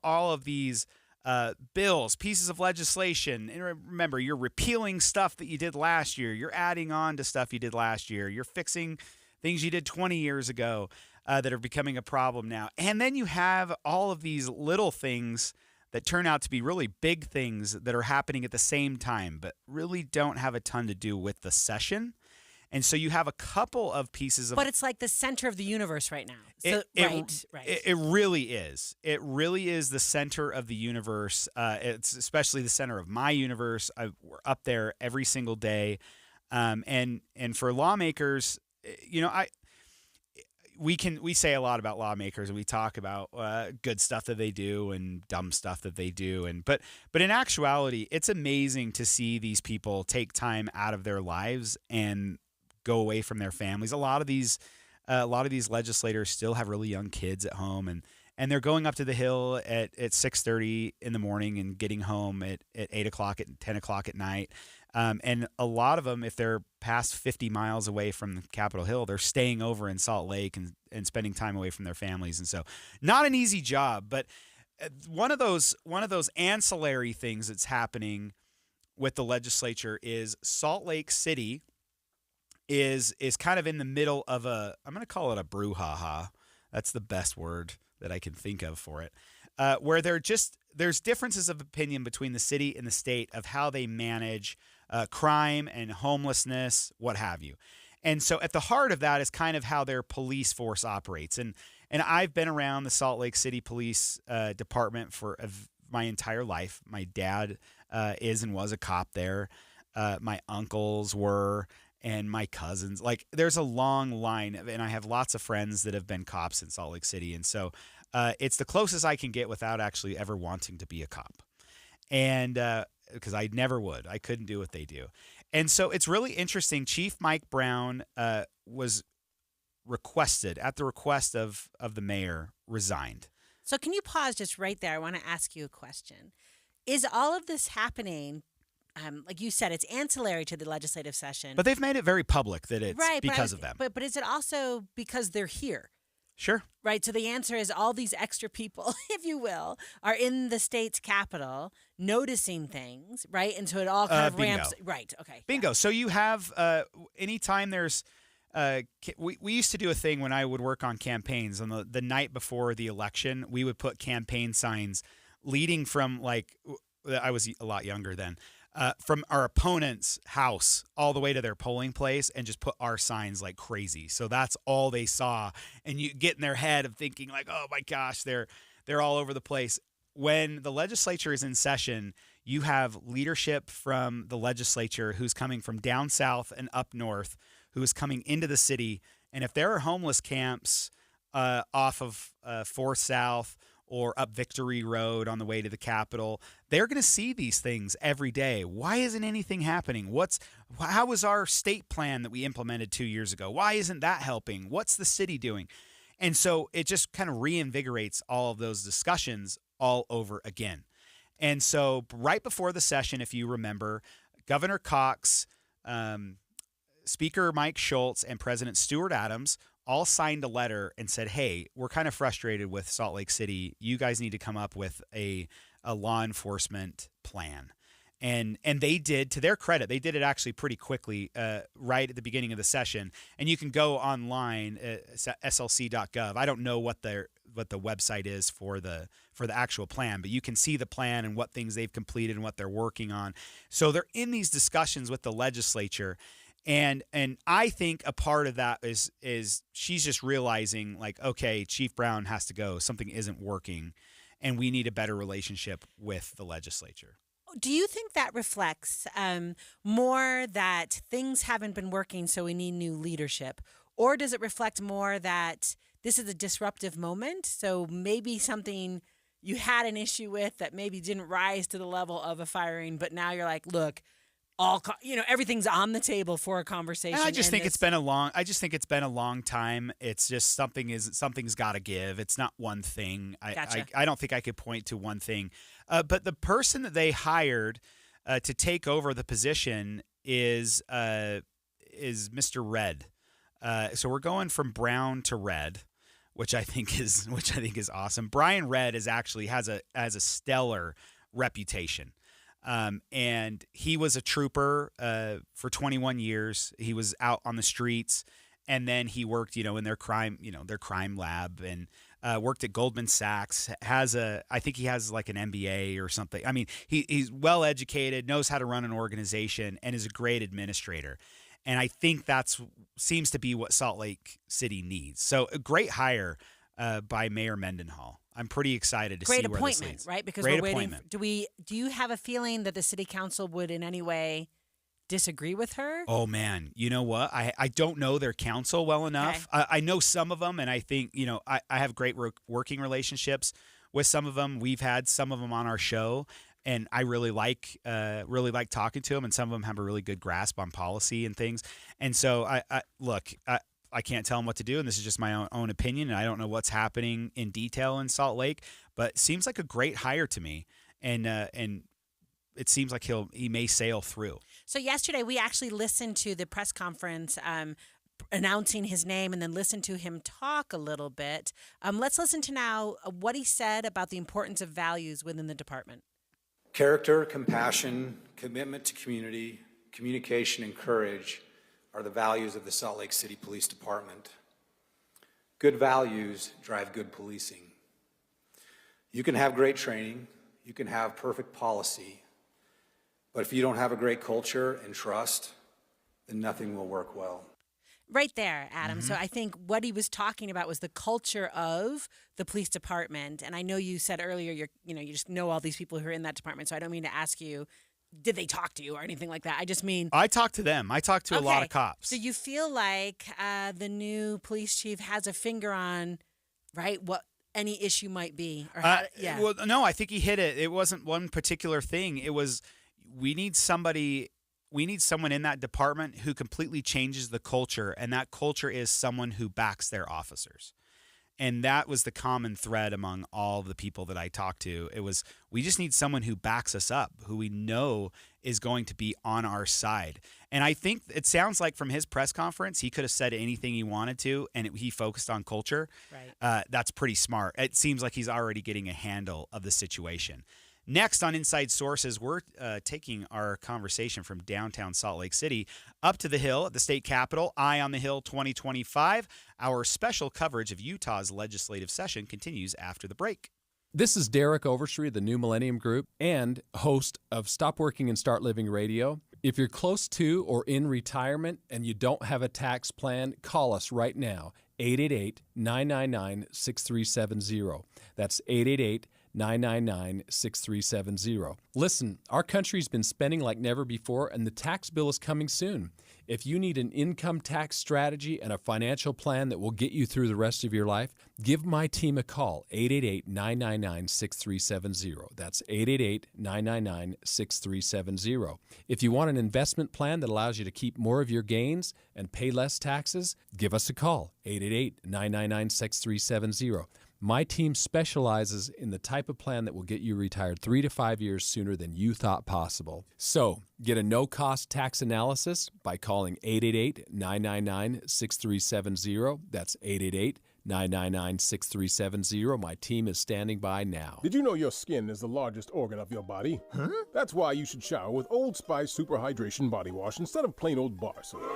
all of these bills, pieces of legislation. And remember, you're repealing stuff that you did last year. You're adding on to stuff you did last year. You're fixing things you did 20 years ago that are becoming a problem now. And then you have all of these little things that turn out to be really big things that are happening at the same time, but really don't have a ton to do with the session. And so you have a couple of pieces of. But it's like the center of the universe right now. So, right. It really is. It really is the center of the universe. It's especially the center of my universe. We're up there every single day, and for lawmakers, we say a lot about lawmakers, and we talk about good stuff that they do and dumb stuff that they do, but in actuality, it's amazing to see these people take time out of their lives and go away from their families. A lot of these legislators still have really young kids at home, and they're going up to the Hill at 6:30 in the morning and getting home at 8 o'clock, at 10 o'clock at night. And a lot of them, if they're past 50 miles away from Capitol Hill, they're staying over in Salt Lake and spending time away from their families. And so not an easy job, but one of those ancillary things that's happening with the legislature is Salt Lake City is kind of in the middle of I'm going to call it a brouhaha. That's the best word that I can think of for it, where there's differences of opinion between the city and the state of how they manage crime and homelessness, what have you. And so at the heart of that is kind of how their police force operates. And I've been around the Salt Lake City Police Department for my entire life. My dad is and was a cop there. My uncles were, and my cousins. Like, there's a long line, and I have lots of friends that have been cops in Salt Lake City. And so it's the closest I can get without actually ever wanting to be a cop. And because I never would. I couldn't do what they do. And so it's really interesting. Chief Mike Brown was requested, at the request of the mayor, resigned. So can you pause just right there? I want to ask you a question. Is all of this happening, like you said, it's ancillary to the legislative session? But they've made it very public that it's because of them. But is it also because they're here? Sure. Right. So the answer is all these extra people, if you will, are in the state's capital noticing things, right? And so it all kind of bingo. ramps. Right. Okay. Bingo. Yeah. So you have anytime there's we used to do a thing when I would work on campaigns on the night before the election. We would put campaign signs leading from, like, I was a lot younger then, from our opponent's house all the way to their polling place, and just put our signs like crazy. So that's all they saw. And you get in their head of thinking like, oh my gosh, they're all over the place. When the legislature is in session, you have leadership from the legislature who's coming from down south and up north, who is coming into the city. And if there are homeless camps off of 4th South or up Victory Road on the way to the Capitol, they're going to see these things every day. Why isn't anything happening? How was our state plan that we implemented 2 years ago? Why isn't that helping? What's the city doing? And so it just kind of reinvigorates all of those discussions all over again. And so right before the session, if you remember, Governor Cox, Speaker Mike Schultz, and President Stuart Adams all signed a letter and said, hey, we're kind of frustrated with Salt Lake City. You guys need to come up with a law enforcement plan. And they did, to their credit, they did it actually pretty quickly right at the beginning of the session. And you can go online at slc.gov. I don't know what the website is for the actual plan, but you can see the plan and what things they've completed and what they're working on. So they're in these discussions with the legislature. And I think a part of that is she's just realizing, like, okay, Chief Brown has to go. Something isn't working, and we need a better relationship with the legislature. Do you think that reflects more that things haven't been working, so we need new leadership? Or does it reflect more that this is a disruptive moment, so maybe something you had an issue with that maybe didn't rise to the level of a firing, but now you're like, look, everything's on the table for a conversation. And I just think it's been a long time. It's just something's got to give. It's not one thing. Gotcha. I don't think I could point to one thing. But the person that they hired to take over the position is Mr. Red. So we're going from Brown to Red, which I think is awesome. Brian Redd has a stellar reputation. And he was a trooper for 21 years. He was out on the streets, and then he worked, in their crime lab, and worked at Goldman Sachs. I think he has like an MBA or something. I mean, he's well educated, knows how to run an organization, and is a great administrator. And I think seems to be what Salt Lake City needs. So a great hire by Mayor Mendenhall. I'm pretty excited to see where this leads. Great appointment, right? Because great we're waiting. appointment. Do you have a feeling that the city council would in any way disagree with her? Oh man, you know what? I don't know their council well enough. Okay. I know some of them, and I think I have great working relationships with some of them. We've had some of them on our show, and I really like talking to them. And some of them have a really good grasp on policy and things. And so I can't tell them what to do, and this is just my own opinion, and I don't know what's happening in detail in Salt Lake, but it seems like a great hire to me, and it seems like he may sail through. So yesterday we actually listened to the press conference announcing his name, and then listened to him talk a little bit. Let's listen to now what he said about the importance of values within the department. Character, compassion, commitment to community, communication, and courage are the values of the Salt Lake City Police Department. Good values drive good policing. You can have great training, you can have perfect policy, but if you don't have a great culture and trust, then nothing will work well. Right there, Adam. Mm-hmm. So I think what he was talking about was the culture of the police department. And I know you said earlier you just know all these people who are in that department, so I don't mean to ask you, did they talk to you or anything like that? I just mean... I talked to them. I talked to a lot of cops. So you feel like the new police chief has a finger on, right, what any issue might be? Or Well, no, I think he hit it. It wasn't one particular thing. It was, we need someone in that department who completely changes the culture, and that culture is someone who backs their officers. And that was the common thread among all the people that I talked to. It was, we just need someone who backs us up, who we know is going to be on our side. And I think it sounds like from his press conference, he could have said anything he wanted to, and he focused on culture. Right. That's pretty smart. It seems like he's already getting a handle of the situation. Next on Inside Sources, we're taking our conversation from downtown Salt Lake City up to the Hill at the state capitol. Eye on the Hill 2025. Our special coverage of Utah's legislative session continues after the break. This is Derek Overstreet of the New Millennium Group and host of Stop Working and Start Living Radio. If you're close to or in retirement and you don't have a tax plan, call us right now, 888-999-6370. That's 888-999-6370. Listen, our country's been spending like never before, and the tax bill is coming soon. If you need an income tax strategy and a financial plan that will get you through the rest of your life, give my team a call, 888-999-6370. That's 888-999-6370. If you want an investment plan that allows you to keep more of your gains and pay less taxes, give us a call, 888-999-6370. My team specializes in the type of plan that will get you retired 3 to 5 years sooner than you thought possible. So, get a no-cost tax analysis by calling 888-999-6370. That's 888-999-6370. My team is standing by now. Did you know your skin is the largest organ of your body? Huh? That's why you should shower with Old Spice Super Hydration Body Wash instead of plain old bar soap.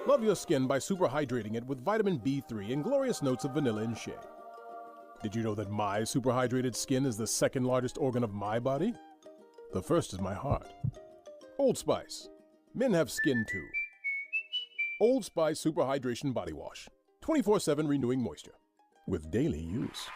Love your skin by super hydrating it with vitamin B3 and glorious notes of vanilla and shea. Did you know that my super hydrated skin is the second largest organ of my body? The first is my heart. Old Spice. Men have skin too. Old Spice Super Hydration Body Wash. 24/7 renewing moisture. With daily use.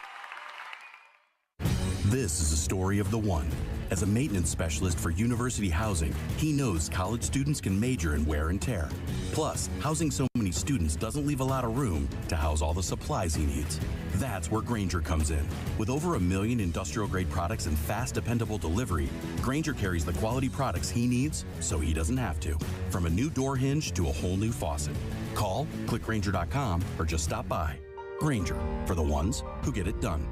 This is a story of the one. As a maintenance specialist for University Housing, he knows college students can major in wear and tear. Plus, housing so many students doesn't leave a lot of room to house all the supplies he needs. That's where Grainger comes in. With over 1 million industrial-grade products and fast, dependable delivery, Grainger carries the quality products he needs so he doesn't have to. From a new door hinge to a whole new faucet. Call, click Grainger.com, or just stop by. Grainger, for the ones who get it done.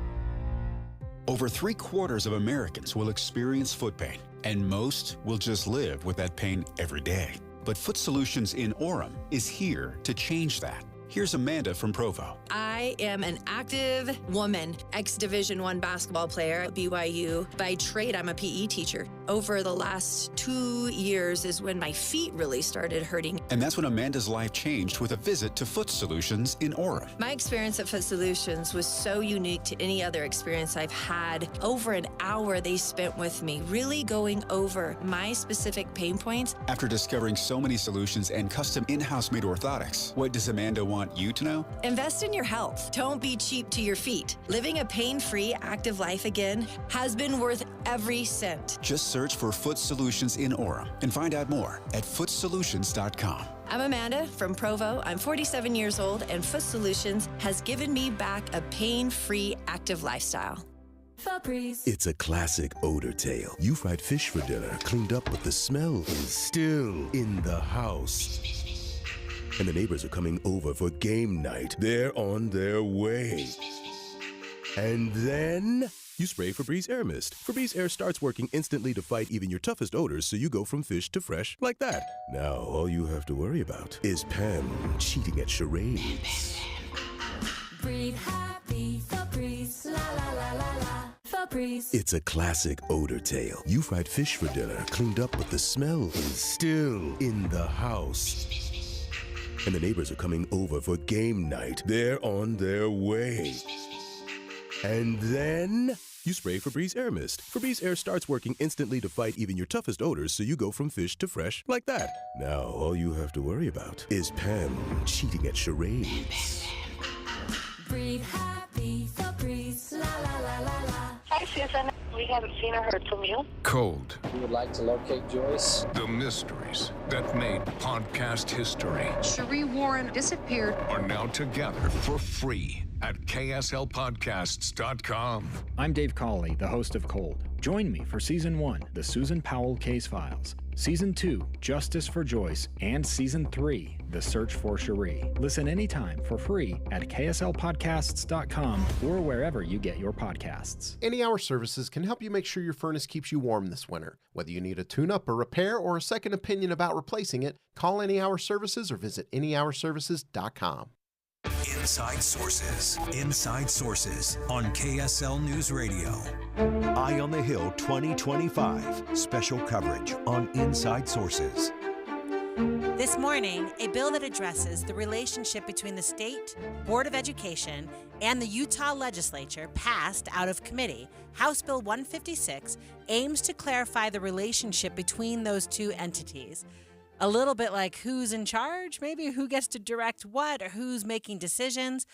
Over 3/4 of Americans will experience foot pain, and most will just live with that pain every day. But Foot Solutions in Orem is here to change that. Here's Amanda from Provo. I am an active woman, ex-Division I basketball player at BYU. By trade, I'm a PE teacher. Over the last 2 years is when my feet really started hurting. And that's when Amanda's life changed with a visit to Foot Solutions in Orem. My experience at Foot Solutions was so unique to any other experience I've had. Over an hour they spent with me, really going over my specific pain points. After discovering so many solutions and custom in-house made orthotics, what does Amanda want you to know? Invest in your health. Don't be cheap to your feet. Living a pain-free, active life again has been worth every cent. Just search for Foot Solutions in Orem and find out more at footsolutions.com. I'm Amanda from Provo. I'm 47 years old, and Foot Solutions has given me back a pain-free, active lifestyle. Febreze. It's a classic odor tale. You fried fish for dinner, cleaned up, but the smell is still in the house. And the neighbors are coming over for game night. They're on their way. And then you spray Febreze Air Mist. Febreze Air starts working instantly to fight even your toughest odors, so you go from fish to fresh like that. Now, all you have to worry about is Pam cheating at charades. Breathe happy, Febreze, la la la la la. Febreze. It's a classic odor tale. You fried fish for dinner, cleaned up, but the smell is still in the house. And the neighbors are coming over for game night. They're on their way. And then you spray Febreze Air Mist. Febreze Air starts working instantly to fight even your toughest odors, so you go from fish to fresh like that. Now, all you have to worry about is Pam cheating at charades. Breathe happy, Febreze, la la la la la. Hi, Susan. We haven't seen or heard from you. Cold. We would like to locate Joyce. The mysteries that made podcast history. Cherie Warren disappeared. Are now together for free at kslpodcasts.com. I'm Dave Cawley, the host of Cold. Join me for Season 1, The Susan Powell Case Files. Season 2, Justice for Joyce. And Season 3, The Search for Cherie. Listen anytime for free at kslpodcasts.com or wherever you get your podcasts. Any Hour Services can help you make sure your furnace keeps you warm this winter. Whether you need a tune-up, a repair, or a second opinion about replacing it, call Any Hour Services or visit anyhourservices.com. Inside Sources. Inside Sources on KSL News Radio. Eye on the Hill 2025. Special coverage on Inside Sources. This morning, a bill that addresses the relationship between the State Board of Education and the Utah Legislature passed out of committee. House Bill 156 aims to clarify the relationship between those two entities. A little bit like who's in charge, maybe who gets to direct what, or who's making decisions.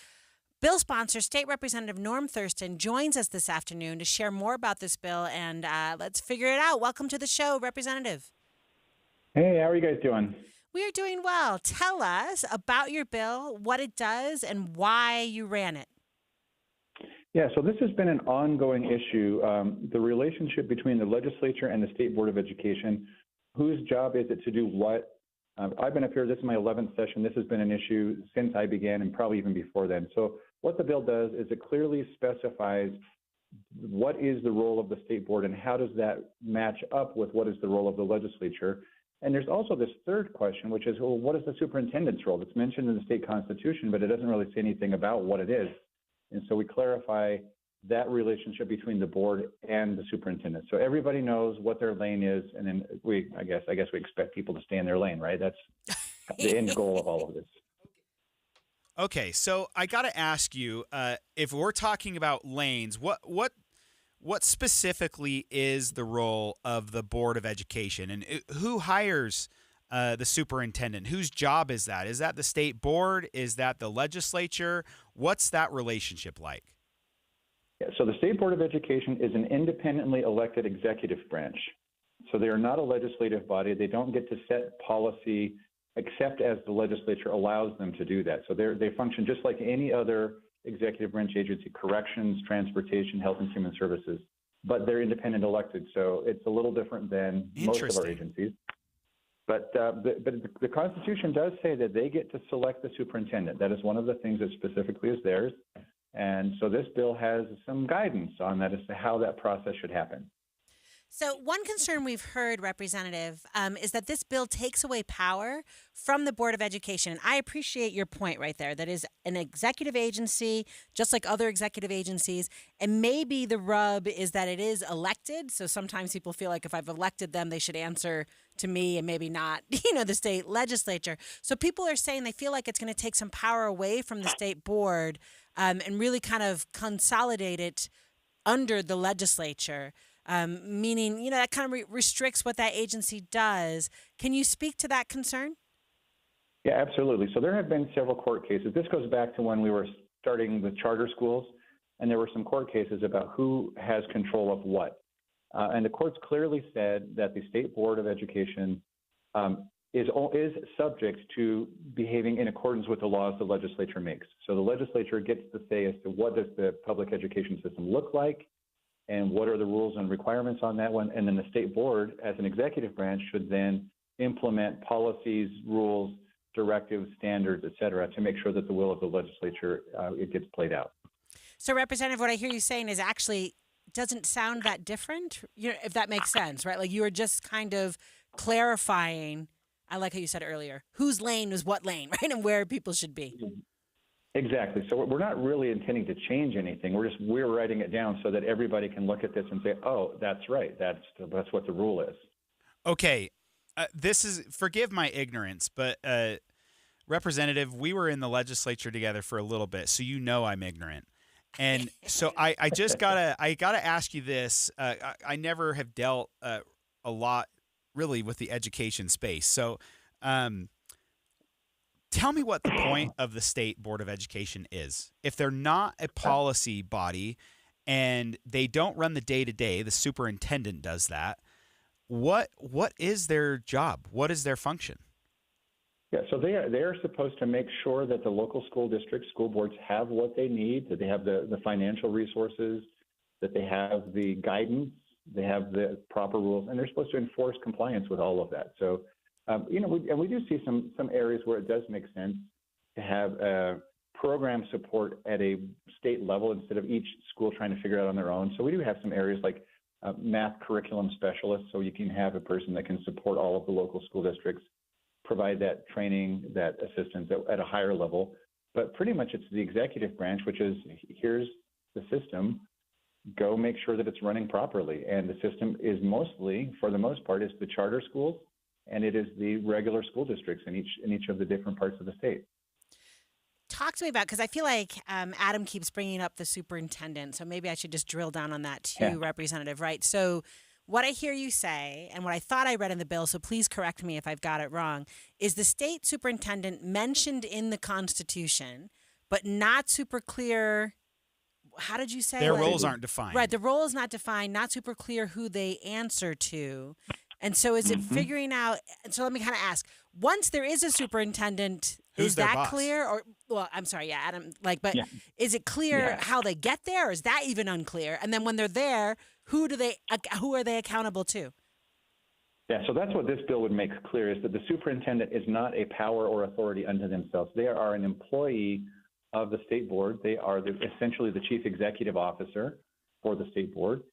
Bill sponsor, State Representative Norm Thurston, joins us this afternoon to share more about this bill, and let's figure it out. Welcome to the show, Representative. Hey, how are you guys doing? We are doing well. Tell us about your bill, what it does, and why you ran it. Yeah, so this has been an ongoing issue, the relationship between the legislature and the State Board of Education. Whose job is it to do what? I've been up here, this is my 11th session. This has been an issue since I began and probably even before then. So what the bill does is it clearly specifies what is the role of the State Board and how does that match up with what is the role of the legislature. And there's also this third question, which is, well, what is the superintendent's role? It's mentioned in the state constitution, but it doesn't really say anything about what it is. And so we clarify that relationship between the board and the superintendent. So everybody knows what their lane is, and then I guess we expect people to stay in their lane, right? That's the end goal of all of this. Okay, so I got to ask you, if we're talking about lanes, what specifically is the role of the Board of Education, and who hires the superintendent? Whose job is that? Is that the state board? Is that the legislature? What's that relationship like? So the State Board of Education is an independently elected executive branch. So they are not a legislative body. They don't get to set policy except as the legislature allows them to do that. So they function just like any other executive branch agency, corrections, transportation, health and human services, but they're independent elected. So it's a little different than most of our agencies. But the Constitution does say that they get to select the superintendent. That is one of the things that specifically is theirs. And so this bill has some guidance on that as to how that process should happen. So one concern we've heard, Representative, is that this bill takes away power from the Board of Education. And I appreciate your point right there. That is an executive agency, just like other executive agencies. And maybe the rub is that it is elected. So sometimes people feel like if I've elected them, they should answer to me and maybe not, the state legislature. So people are saying they feel like it's going to take some power away from the state board and really kind of consolidate it under the legislature. Meaning, that kind of restricts what that agency does. Can you speak to that concern? Yeah, absolutely. So there have been several court cases. This goes back to when we were starting with charter schools, and there were some court cases about who has control of what. And the courts clearly said that the State Board of Education is subject to behaving in accordance with the laws the legislature makes. So the legislature gets to say as to what does the public education system look like, and what are the rules and requirements on that one. And then the state board, as an executive branch, should then implement policies, rules, directives, standards, et cetera, to make sure that the will of the legislature, it gets played out. So, Representative, what I hear you saying is actually doesn't sound that different, if that makes sense, right? Like you were just kind of clarifying, I like how you said earlier, whose lane is what lane, right? And where people should be. Exactly. So we're not really intending to change anything. We're writing it down so that everybody can look at this and say, "Oh, that's right. That's what the rule is." Okay, forgive my ignorance, but Representative, we were in the legislature together for a little bit, so I'm ignorant, and so I just gotta ask you this. I never have dealt a lot really with the education space, so. Tell me what the point of the State Board of Education is. If they're not a policy body and they don't run the day-to-day, the superintendent does that, what is their job? What is their function? Yeah, so they are supposed to make sure that the local school districts, school boards have what they need, that they have the financial resources, that they have the guidance, they have the proper rules, and they're supposed to enforce compliance with all of that. So we do see some areas where it does make sense to have program support at a state level instead of each school trying to figure it out on their own. So we do have some areas like math curriculum specialists, so you can have a person that can support all of the local school districts, provide that training, that assistance at a higher level. But pretty much it's the executive branch, which is here's the system, go make sure that it's running properly. And the system is mostly, for the most part, is the charter schools, and it is the regular school districts in each of the different parts of the state. Talk to me about, because I feel like Adam keeps bringing up the superintendent, so maybe I should just drill down on that too, yeah. Representative, right? So what I hear you say, and what I thought I read in the bill, so please correct me if I've got it wrong, is the state superintendent mentioned in the Constitution, but not super clear. How did you say? Their roles aren't defined. Right, the role is not defined, not super clear who they answer to. And so is it figuring out, so let me kind of ask, once there is a superintendent, is that boss? Clear? Or, well, I'm sorry, yeah, Adam, is it clear how they get there, or is that even unclear? And then when they're there, who are they accountable to? Yeah, so that's what this bill would make clear, is that the superintendent is not a power or authority unto themselves. They are an employee of the state board. They are essentially the chief executive officer for the state board.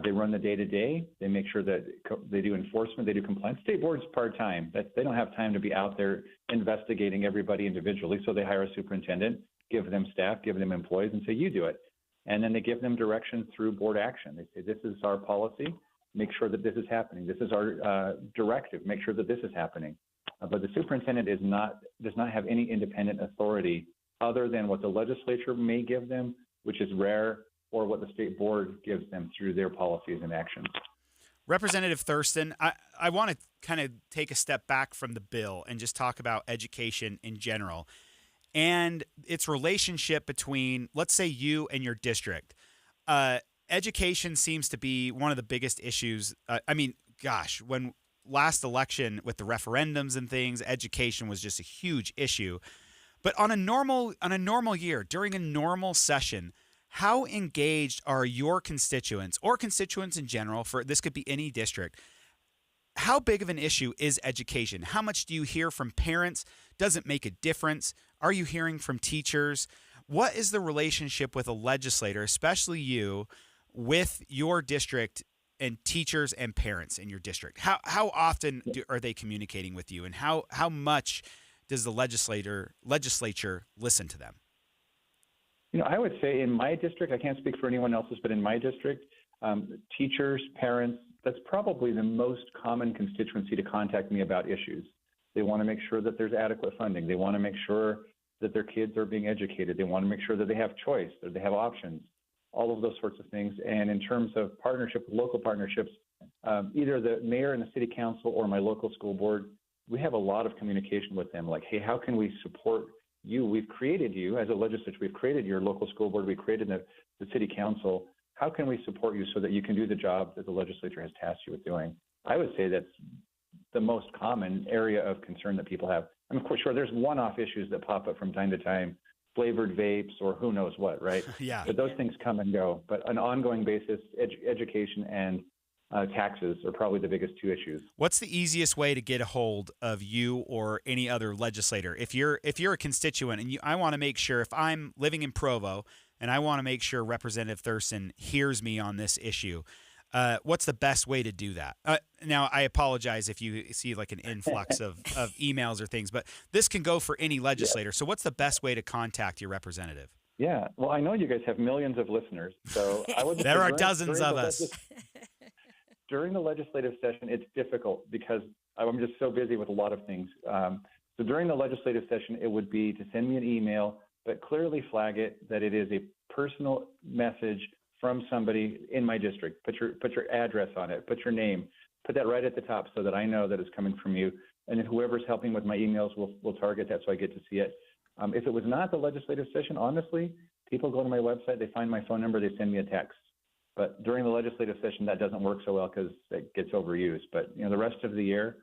They run the day-to-day. They make sure that they do enforcement, they do compliance. State board's part-time. They don't have time to be out there investigating everybody individually, so they hire a superintendent, give them staff, give them employees, and say, you do it. And then they give them direction through board action. They say, this is our policy. Make sure that this is happening. This is our directive. Make sure that this is happening. But the superintendent does not have any independent authority other than what the legislature may give them, which is rare, or what the state board gives them through their policies and actions. Representative Thurston, I want to kind of take a step back from the bill and just talk about education in general and its relationship between, let's say, you and your district. Education seems to be one of the biggest issues. When last election with the referendums and things, education was just a huge issue. But on a normal year, during a normal session, how engaged are your constituents or constituents in general, for this could be any district? How big of an issue is education? How much do you hear from parents? Does it make a difference? Are you hearing from teachers? What is the relationship with a legislator, especially you, with your district and teachers and parents in your district? How often are they communicating with you, and how much does the legislature listen to them? I would say in my district, I can't speak for anyone else's, but in my district, teachers, parents, that's probably the most common constituency to contact me about issues. They want to make sure that there's adequate funding. They want to make sure that their kids are being educated. They want to make sure that they have choice, that they have options, all of those sorts of things. And in terms of partnership, local partnerships, either the mayor and the city council or my local school board, we have a lot of communication with them. Like, hey, how can we support you? We've created you as a legislature. We've created your local school board. We created the city council. How can we support you so that you can do the job that the legislature has tasked you with doing? I would say that's the most common area of concern that people have. And of course, sure, there's one-off issues that pop up from time to time, flavored vapes or who knows what, right? Yeah. But those things come and go. But on an ongoing basis, education and taxes are probably the biggest two issues. What's the easiest way to get a hold of you or any other legislator? If you're a constituent and I want to make sure, if I'm living in Provo and I want to make sure Representative Thurston hears me on this issue, what's the best way to do that? Now, I apologize if you see like an influx of emails or things, but this can go for any legislator. Yeah. So what's the best way to contact your representative? Yeah, well, I know you guys have millions of listeners, so I would. There are dozens of us. During the legislative session, it's difficult because I'm just so busy with a lot of things. So during the legislative session, it would be to send me an email, but clearly flag it that it is a personal message from somebody in my district. Put your address on it, put your name, put that right at the top so that I know that it's coming from you. And then whoever's helping with my emails will target that so I get to see it. If it was not the legislative session, honestly, people go to my website, they find my phone number, they send me a text. But during the legislative session, that doesn't work so well because it gets overused. But the rest of the year,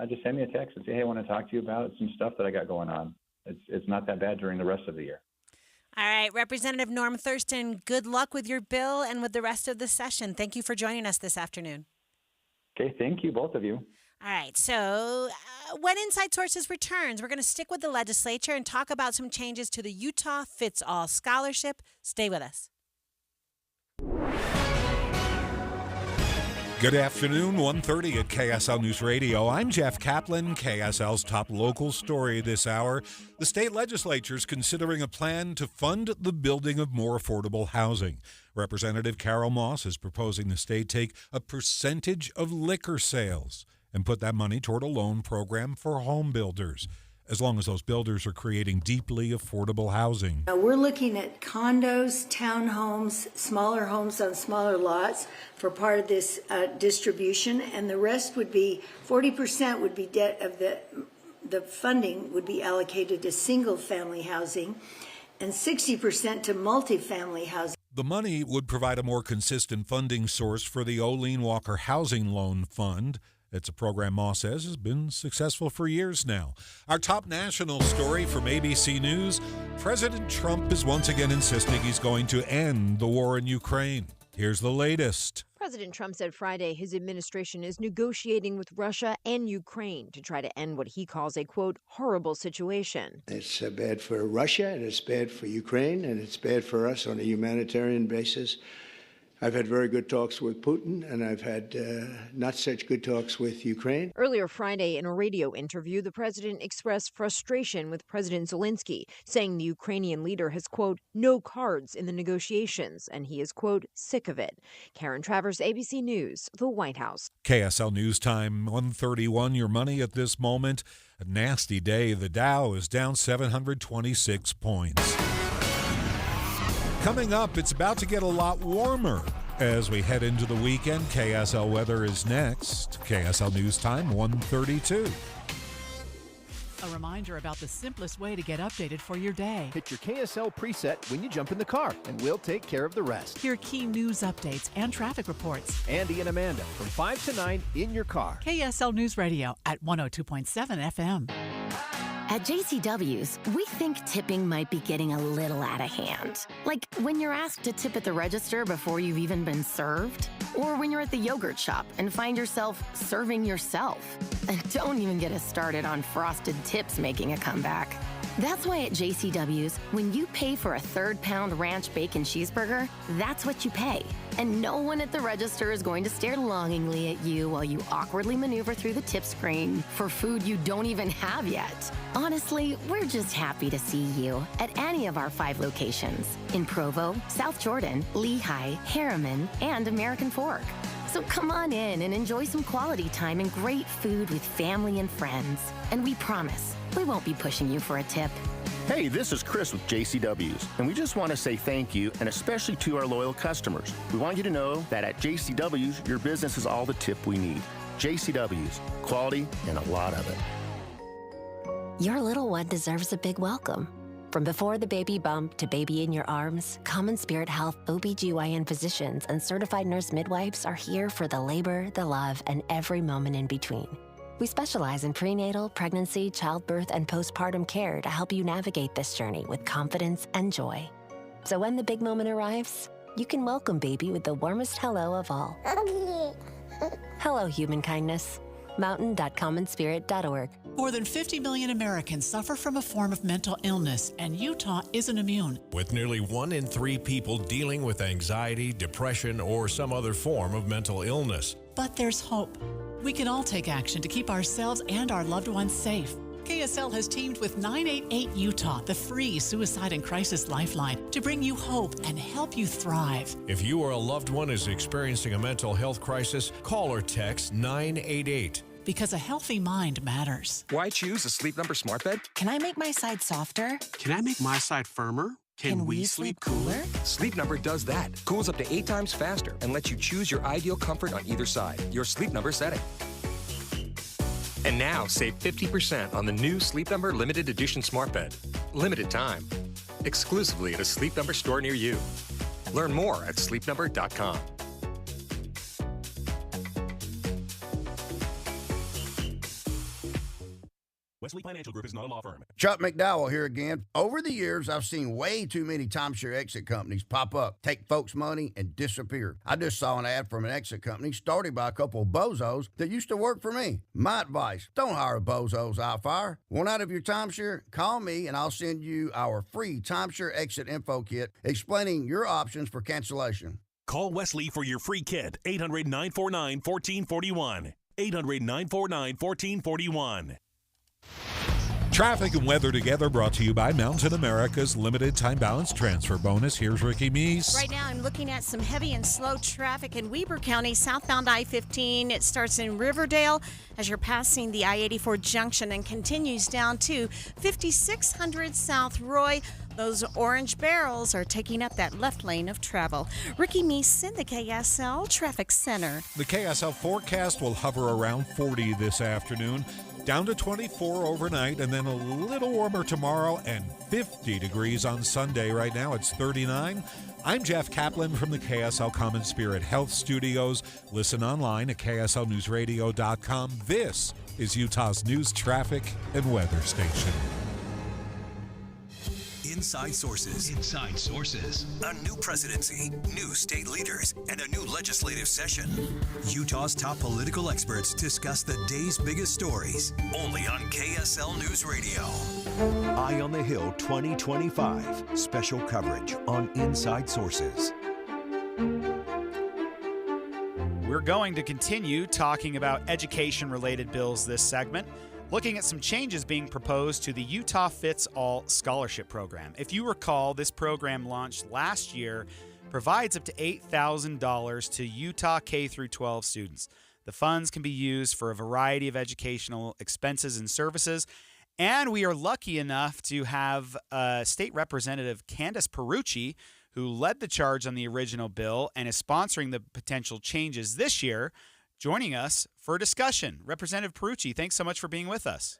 just send me a text and say, hey, I want to talk to you about some stuff that I got going on. It's not that bad during the rest of the year. All right, Representative Norm Thurston, good luck with your bill and with the rest of the session. Thank you for joining us this afternoon. Okay, thank you, both of you. All right, so when Inside Sources returns, we're going to stick with the legislature and talk about some changes to the Utah Fits All Scholarship. Stay with us. Good afternoon, 1:30 at KSL News Radio. I'm Jeff Kaplan. KSL's top local story this hour. The state legislature is considering a plan to fund the building of more affordable housing. Representative Carol Moss is proposing the state take a percentage of liquor sales and put that money toward a loan program for home builders, as long as those builders are creating deeply affordable housing. We're looking at condos, townhomes, smaller homes on smaller lots for part of this distribution, and the rest would be 40% would be debt of the funding would be allocated to single-family housing, and 60% to multifamily housing. The money would provide a more consistent funding source for the Olene Walker Housing Loan Fund. It's a program Moss says has been successful for years now. Our top national story from ABC News, President Trump is once again insisting he's going to end the war in Ukraine. Here's the latest. President Trump said Friday his administration is negotiating with Russia and Ukraine to try to end what he calls a, quote, horrible situation. It's bad for Russia, and it's bad for Ukraine, and it's bad for us on a humanitarian basis. I've had very good talks with Putin, and I've had not such good talks with Ukraine. Earlier Friday, in a radio interview, the president expressed frustration with President Zelensky, saying the Ukrainian leader has, quote, no cards in the negotiations, and he is, quote, sick of it. Karen Travers, ABC News, the White House. KSL News Time, 1:31. Your money at this moment. A nasty day. The Dow is down 726 points. Coming up, it's about to get a lot warmer as we head into the weekend. KSL weather is next. KSL News Time, 1:32. A reminder about the simplest way to get updated for your day. Hit your KSL preset when you jump in the car, and we'll take care of the rest. Hear key news updates and traffic reports. Andy and Amanda from 5 to 9 in your car. KSL News Radio at 102.7 FM. At JCW's, we think tipping might be getting a little out of hand. Like when you're asked to tip at the register before you've even been served, or when you're at the yogurt shop and find yourself serving yourself. And don't even get us started on frosted tips making a comeback. That's why at JCW's, when you pay for a 3rd-pound ranch bacon cheeseburger, that's what you pay. And no one at the register is going to stare longingly at you while you awkwardly maneuver through the tip screen for food you don't even have yet. Honestly, we're just happy to see you at any of our 5 locations in Provo, South Jordan, Lehigh, Harriman, and American Fork. So come on in and enjoy some quality time and great food with family and friends. And we promise, we won't be pushing you for a tip. Hey, this is Chris with JCW's, and we just want to say thank you, and especially to our loyal customers. We want you to know that at JCW's, your business is all the tip we need. JCW's, quality and a lot of it. Your little one deserves a big welcome. From before the baby bump to baby in your arms, Common Spirit Health OBGYN physicians and certified nurse midwives are here for the labor, the love, and every moment in between. We specialize in prenatal, pregnancy, childbirth, and postpartum care to help you navigate this journey with confidence and joy. So when the big moment arrives, you can welcome baby with the warmest hello of all. Hello, human kindness. mountain.commonspirit.org. More than 50 million Americans suffer from a form of mental illness, and Utah isn't immune. With nearly 1 in 3 people dealing with anxiety, depression, or some other form of mental illness. But there's hope. We can all take action to keep ourselves and our loved ones safe. KSL has teamed with 988 Utah, the free suicide and crisis lifeline, to bring you hope and help you thrive. If you or a loved one is experiencing a mental health crisis, call or text 988. Because a healthy mind matters. Why choose a Sleep Number smart bed? Can I make my side softer? Can I make my side firmer? Can we sleep cooler? Sleep Number does that. Cools up to 8 times faster and lets you choose your ideal comfort on either side. Your Sleep Number setting. And now save 50% on the new Sleep Number Limited Edition Smart Bed. Limited time. Exclusively at a Sleep Number store near you. Learn more at sleepnumber.com. Wesley Financial Group is not a law firm. Chuck McDowell here again. Over the years, I've seen way too many timeshare exit companies pop up, take folks' money, and disappear. I just saw an ad from an exit company started by a couple of bozos that used to work for me. My advice, don't hire bozos out fire. Want out of your timeshare? Call me and I'll send you our free timeshare exit info kit explaining your options for cancellation. Call Wesley for your free kit, 800-949-1441. 800-949-1441. Traffic and weather together brought to you by Mountain America's limited time balance transfer bonus. Here's Ricky Meese. Right now I'm looking at some heavy and slow traffic in Weber County, southbound I-15. It starts in Riverdale as you're passing the I-84 junction and continues down to 5600 South Roy. Those orange barrels are taking up that left lane of travel. Ricky Meese in the KSL Traffic Center. The KSL forecast will hover around 40 this afternoon. Down to 24 overnight, and then a little warmer tomorrow and 50 degrees on Sunday. Right now it's 39. I'm Jeff Kaplan from the KSL Common Spirit Health Studios. Listen online at KSLNewsRadio.com. This is Utah's news, traffic, and weather station. Inside Sources. Inside Sources. A new presidency, new state leaders, and a new legislative session. Utah's top political experts discuss the day's biggest stories. Only on KSL News Radio. Eye on the Hill 2025. Special coverage on Inside Sources. We're going to continue talking about education-related bills this segment, looking at some changes being proposed to the Utah Fits All Scholarship Program. If you recall, this program launched last year, provides up to $8,000 to Utah K-12 students. The funds can be used for a variety of educational expenses and services, and we are lucky enough to have State Representative Candace Perucci, who led the charge on the original bill and is sponsoring the potential changes this year, joining us for a discussion. Representative Perucci, thanks so much for being with us.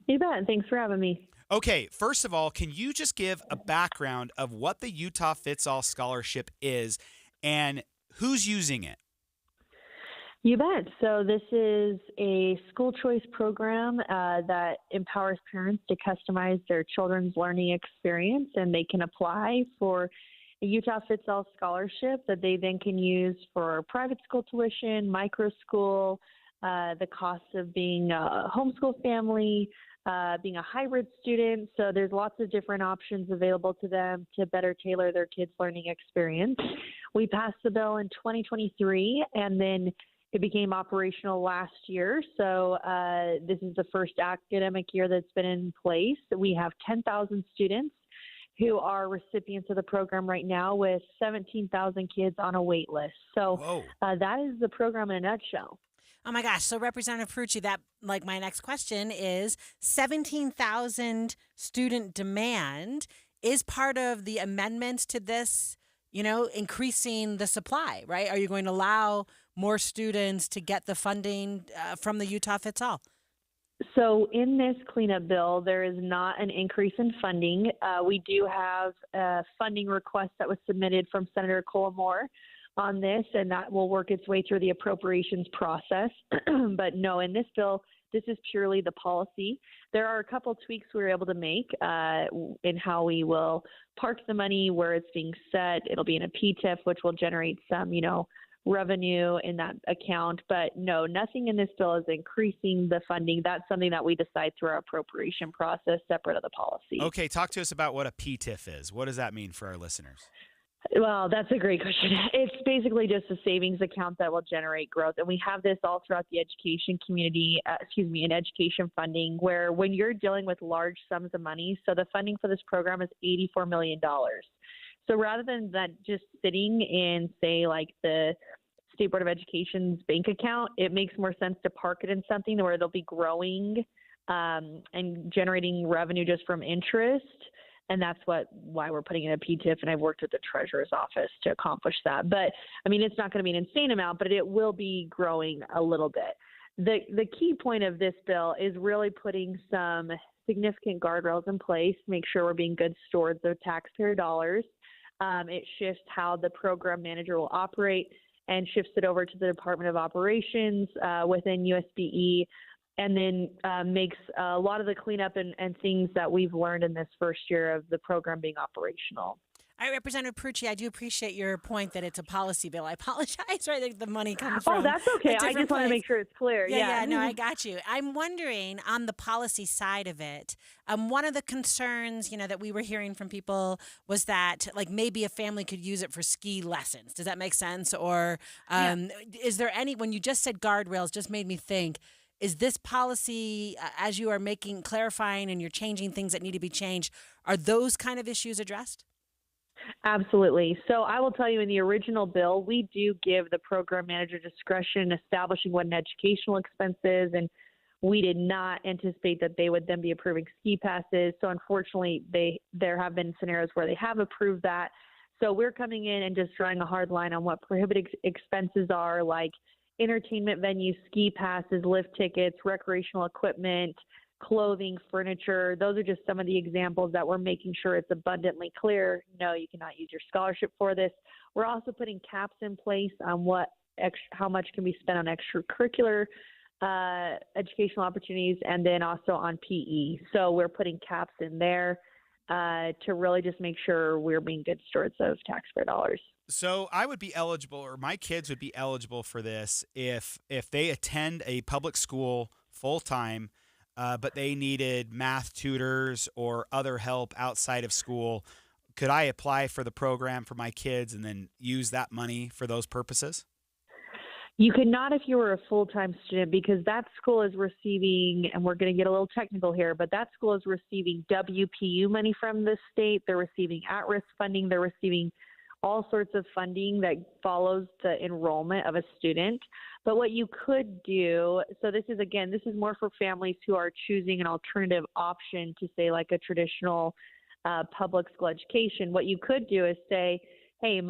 You bet. Thanks for having me. Okay, first of all, can you just give a background of what the Utah Fits All Scholarship is and who's using it? You bet. So this is a school choice program that empowers parents to customize their children's learning experience, and they can apply for a Utah Fits All scholarship that they then can use for private school tuition, micro school, the cost of being a homeschool family, being a hybrid student. So there's lots of different options available to them to better tailor their kids' learning experience. We passed the bill in 2023, and then it became operational last year. So this is the first academic year that's been in place. We have 10,000 students who are recipients of the program right now, with 17,000 kids on a wait list. So that is the program in a nutshell. Oh my gosh. So Representative Perucci, that like my next question is 17,000 student demand is part of the amendments to this, increasing the supply, right? Are you going to allow more students to get the funding from the Utah Fits All? So in this cleanup bill, there is not an increase in funding. We do have a funding request that was submitted from Senator Cole Moore on this, and that will work its way through the appropriations process. But no, in this bill, this is purely the policy. There are a couple tweaks we were able to make in how we will park the money, where it's being set. It'll be in a PTIF, which will generate some, revenue in that account. But no, nothing in this bill is increasing the funding. That's something that we decide through our appropriation process, separate of the policy. Okay, talk to us about what a PTIF is. What does that mean for our listeners? Well, that's a great question. It's basically just a savings account that will generate growth. And we have this all throughout the education community, in education funding, where when you're dealing with large sums of money, so the funding for this program is $84 million. So rather than that just sitting in, say, like the State Board of Education's bank account, it makes more sense to park it in something where it'll be growing and generating revenue just from interest. And that's why we're putting in a PTIF, and I've worked with the Treasurer's office to accomplish that. But, it's not going to be an insane amount, but it will be growing a little bit. The key point of this bill is really putting some significant guardrails in place to make sure we're being good stewards of taxpayer dollars. It shifts how the program manager will operate and shifts it over to the Department of Operations within USBE, and then makes a lot of the cleanup and things that we've learned in this first year of the program being operational. All right, Representative Perucci, I do appreciate your point that it's a policy bill. I apologize, right? The money comes from. Oh, that's okay. I just want to make sure it's clear. Yeah, no, I got you. I'm wondering on the policy side of it, one of the concerns, that we were hearing from people was that like maybe a family could use it for ski lessons. Does that make sense? Or is there any, when you just said guardrails, just made me think, is this policy, as you are clarifying and you're changing things that need to be changed, are those kind of issues addressed? Absolutely. So I will tell you, in the original bill, we do give the program manager discretion establishing what an educational expense is, and we did not anticipate that they would then be approving ski passes. So unfortunately, there have been scenarios where they have approved that. So we're coming in and just drawing a hard line on what prohibited expenses are, like entertainment venues, ski passes, lift tickets, recreational equipment, clothing, furniture. Those are just some of the examples that we're making sure it's abundantly clear. No, you cannot use your scholarship for this. We're also putting caps in place on how much can be spent on extracurricular educational opportunities, and then also on PE. So we're putting caps in there to really just make sure we're being good stewards of taxpayer dollars. So I would be eligible, or my kids would be eligible for this if they attend a public school full time, but they needed math tutors or other help outside of school. Could I apply for the program for my kids and then use that money for those purposes? You could not if you were a full-time student, because that school is receiving, and we're going to get a little technical here, but that school is receiving WPU money from the state. They're receiving at-risk funding. They're receiving all sorts of funding that follows the enrollment of a student. But what you could do, so this is more for families who are choosing an alternative option to, say, like a traditional public school education. What you could do is say, hey,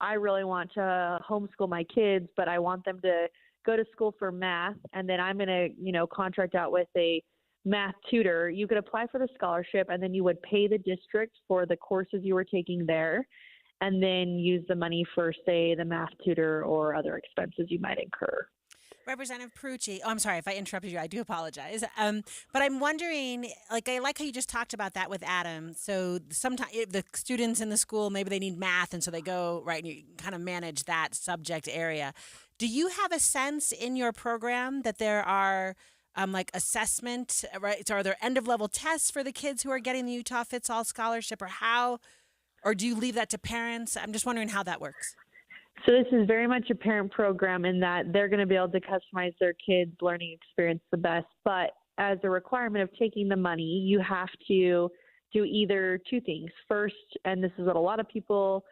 I really want to homeschool my kids, but I want them to go to school for math, and then I'm going to, contract out with a math tutor. You could apply for the scholarship, and then you would pay the district for the courses you were taking there, and then use the money for, say, the math tutor or other expenses you might incur. Representative Perucci, I'm sorry if I interrupted you. I do apologize. But I'm wondering, I like how you just talked about that with Adam. So sometimes the students in the school, maybe they need math, and so they go, right, and you kind of manage that subject area. Do you have a sense in your program that there are assessment, right? So are there end-of-level tests for the kids who are getting the Utah Fits All scholarship, or how Or do you leave that to parents? I'm just wondering how that works. So this is very much a parent program in that they're going to be able to customize their kids' learning experience the best. But as a requirement of taking the money, you have to do either two things. First, and this is what a lot of people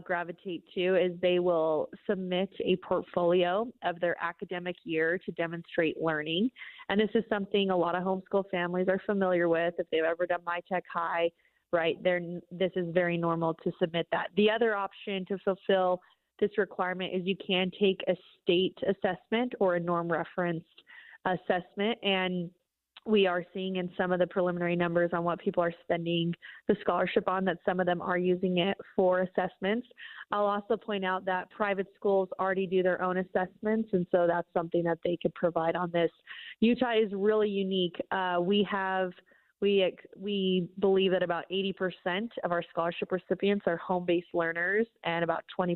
gravitate to, is they will submit a portfolio of their academic year to demonstrate learning. And this is something a lot of homeschool families are familiar with. If they've ever done MyTech High, right, this is very normal to submit that. The other option to fulfill this requirement is you can take a state assessment or a norm referenced assessment, and we are seeing in some of the preliminary numbers on what people are spending the scholarship on that some of them are using it for assessments. I'll also point out that private schools already do their own assessments, and so that's something that they could provide on this. Utah is really unique. We believe that about 80% of our scholarship recipients are home-based learners and about 20%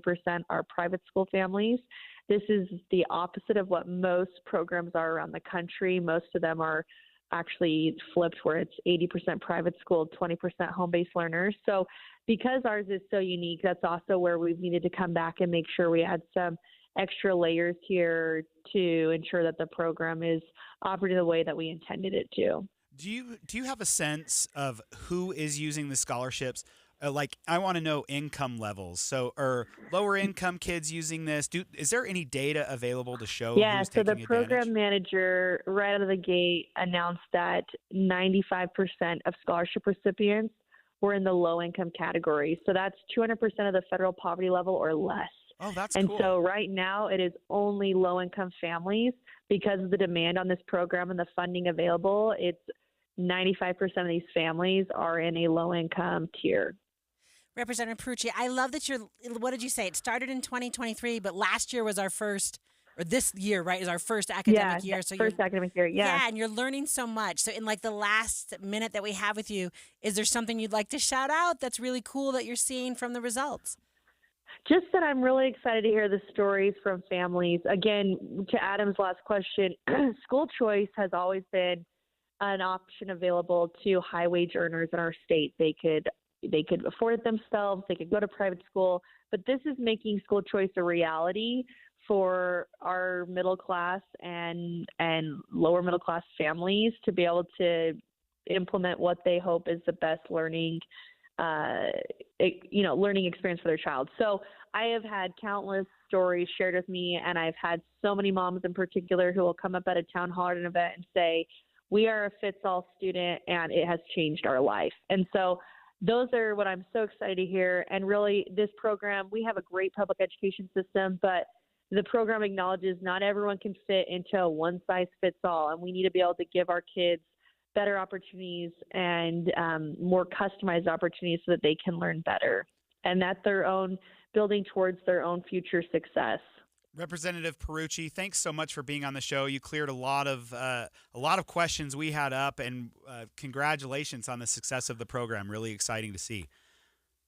are private school families. This is the opposite of what most programs are around the country. Most of them are actually flipped, where it's 80% private school, 20% home-based learners. So because ours is so unique, that's also where we've needed to come back and make sure we add some extra layers here to ensure that the program is operating the way that we intended it to. Do you have a sense of who is using the scholarships? Like, I want to know income levels. So, are lower income kids using this? Is there any data available to show who's taking advantage? Yeah, so the program manager right out of the gate announced that 95% of scholarship recipients were in the low income category. So that's 200% of the federal poverty level or less. Oh, that's cool. And so right now it is only low income families because of the demand on this program and the funding available. It's 95% of these families are in a low income tier. Representative Pierucci, I love that what did you say? It started in 2023, but last year was our first, or this year, right, is our first academic year. So first academic year, yeah. And you're learning so much. So in like the last minute that we have with you, is there something you'd like to shout out that's really cool that you're seeing from the results? Just that I'm really excited to hear the stories from families. Again, to Adam's last question, school choice has always been an option available to high wage earners in our state. They could afford it themselves. They could go to private school, but this is making school choice a reality for our middle class and lower middle class families to be able to implement what they hope is the best learning experience for their child. So I have had countless stories shared with me, and I've had so many moms in particular who will come up at a town hall at an event and say, we are a fits-all student, and it has changed our life. And so those are what I'm so excited to hear. And really, this program, we have a great public education system, but the program acknowledges not everyone can fit into a one-size-fits-all, and we need to be able to give our kids better opportunities and more customized opportunities so that they can learn better, and that building towards their own future success. Representative Pierucci, thanks so much for being on the show. You cleared a lot of questions we had up, and congratulations on the success of the program. Really exciting to see.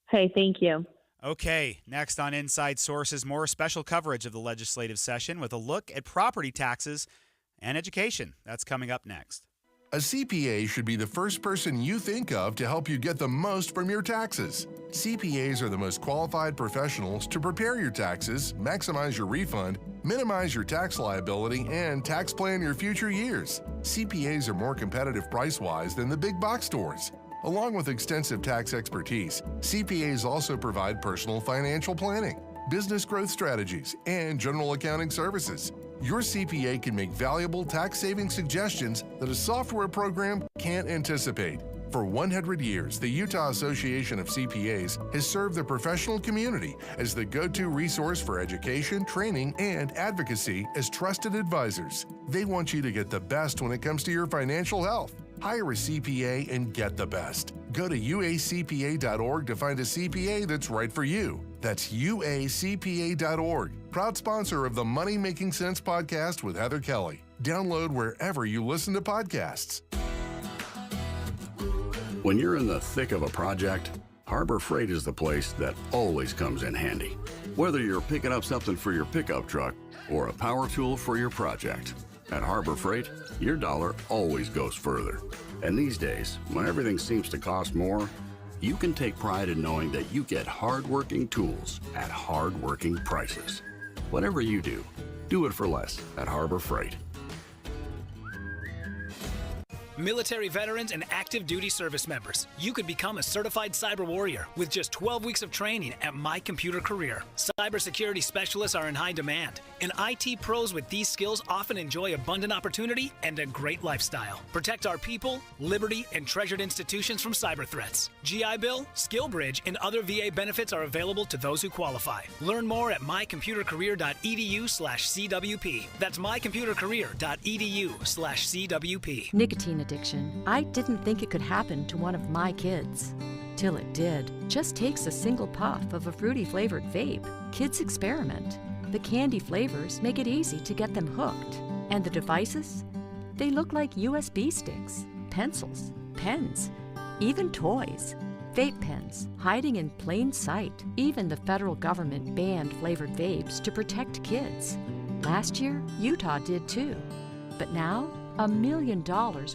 Hey, thank you. Okay, next on Inside Sources, more special coverage of the legislative session with a look at property taxes and education. That's coming up next. A CPA should be the first person you think of to help you get the most from your taxes. CPAs are the most qualified professionals to prepare your taxes, maximize your refund, minimize your tax liability, and tax plan your future years. CPAs are more competitive price-wise than the big box stores. Along with extensive tax expertise, CPAs also provide personal financial planning, business growth strategies, and general accounting services. Your CPA can make valuable tax-saving suggestions that a software program can't anticipate. For 100 years, the Utah Association of CPAs has served the professional community as the go-to resource for education, training, and advocacy as trusted advisors. They want you to get the best when it comes to your financial health. Hire a CPA and get the best. Go to uacpa.org to find a CPA that's right for you. That's uacpa.org. Proud sponsor of the Money Making Sense podcast with Heather Kelly. Download wherever you listen to podcasts. When you're in the thick of a project, Harbor Freight is the place that always comes in handy. Whether you're picking up something for your pickup truck or a power tool for your project, at Harbor Freight, your dollar always goes further. And these days, when everything seems to cost more, you can take pride in knowing that you get hard-working tools at hard-working prices. Whatever you do, do it for less at Harbor Freight. Military veterans and active duty service members, you could become a certified cyber warrior with just 12 weeks of training at My Computer Career. Cybersecurity specialists are in high demand, and IT pros with these skills often enjoy abundant opportunity and a great lifestyle. Protect our people, liberty, and treasured institutions from cyber threats. GI Bill, SkillBridge, and other VA benefits are available to those who qualify. Learn more at mycomputercareer.edu/CWP. That's mycomputercareer.edu/CWP. Nicotine addiction. I didn't think it could happen to one of my kids. Till it did. Just takes a single puff of a fruity flavored vape. Kids experiment. The candy flavors make it easy to get them hooked. And the devices? They look like USB sticks, pencils, pens, even toys. Vape pens, hiding in plain sight. Even the federal government banned flavored vapes to protect kids. Last year, Utah did too. But now, $1 million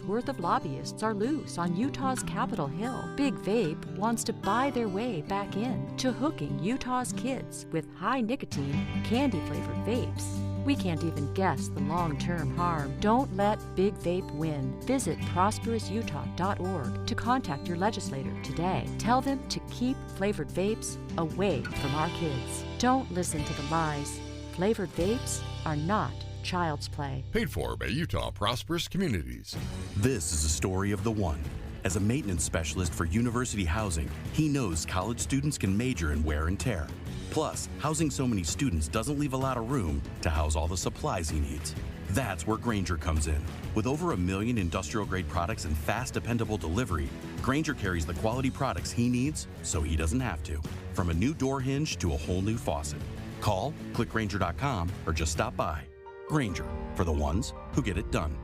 worth of lobbyists are loose on Utah's Capitol Hill. Big Vape wants to buy their way back in to hooking Utah's kids with high nicotine, candy-flavored vapes. We can't even guess the long-term harm. Don't let Big Vape win. Visit prosperousutah.org to contact your legislator today. Tell them to keep flavored vapes away from our kids. Don't listen to the lies. Flavored vapes are not child's play. Paid for by Utah Prosperous Communities. This is a story of the one. As a maintenance specialist for university housing, he knows college students can major in wear and tear. Plus, housing so many students doesn't leave a lot of room to house all the supplies he needs. That's where Grainger comes in. With over 1 million industrial-grade products and fast, dependable delivery, Grainger carries the quality products he needs so he doesn't have to. From a new door hinge to a whole new faucet. Call, click Grainger.com, or just stop by. Grainger, for the ones who get it done.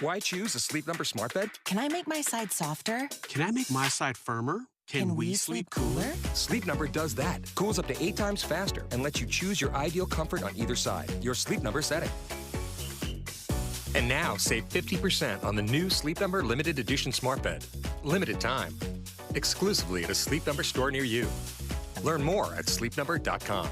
Why choose a Sleep Number smart bed? Can I make my side softer? Can I make my side firmer? Can we sleep cooler? Sleep Number does that. Cools up to 8 times faster and lets you choose your ideal comfort on either side. Your Sleep Number setting. And now save 50% on the new Sleep Number limited edition smart bed. Limited time. Exclusively at a Sleep Number store near you. Learn more at sleepnumber.com.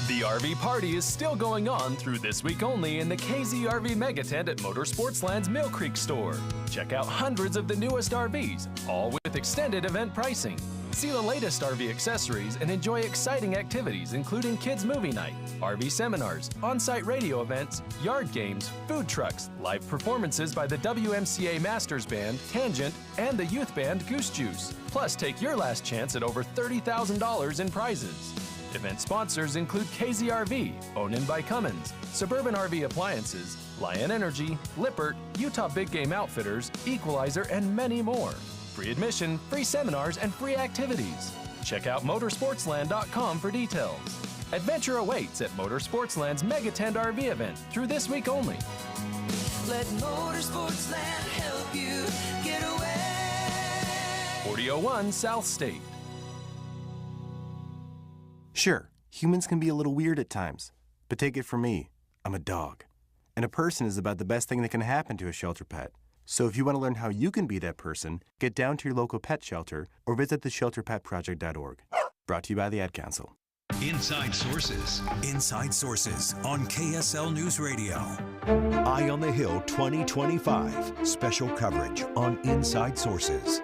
The RV party is still going on through this week only in the KZRV Mega Tent at Motorsportsland's Mill Creek store. Check out hundreds of the newest RVs, all with extended event pricing. See the latest RV accessories and enjoy exciting activities including kids movie night, RV seminars, on-site radio events, yard games, food trucks, live performances by the WMCA Masters Band, Tangent, and the youth band Goose Juice. Plus, take your last chance at over $30,000 in prizes. Event sponsors include KZRV, Owned by Cummins, Suburban RV Appliances, Lion Energy, Lippert, Utah Big Game Outfitters, Equalizer, and many more. Free admission, free seminars, and free activities. Check out motorsportsland.com for details. Adventure awaits at Motorsportsland's Mega Tent RV event through this week only. Let Motorsportsland help you get away. 4001 South State. Sure, humans can be a little weird at times, but take it from me, I'm a dog. And a person is about the best thing that can happen to a shelter pet. So if you want to learn how you can be that person, get down to your local pet shelter or visit theshelterpetproject.org. Brought to you by the Ad Council. Inside Sources. Inside Sources on KSL News Radio. Eye on the Hill 2025. Special coverage on Inside Sources.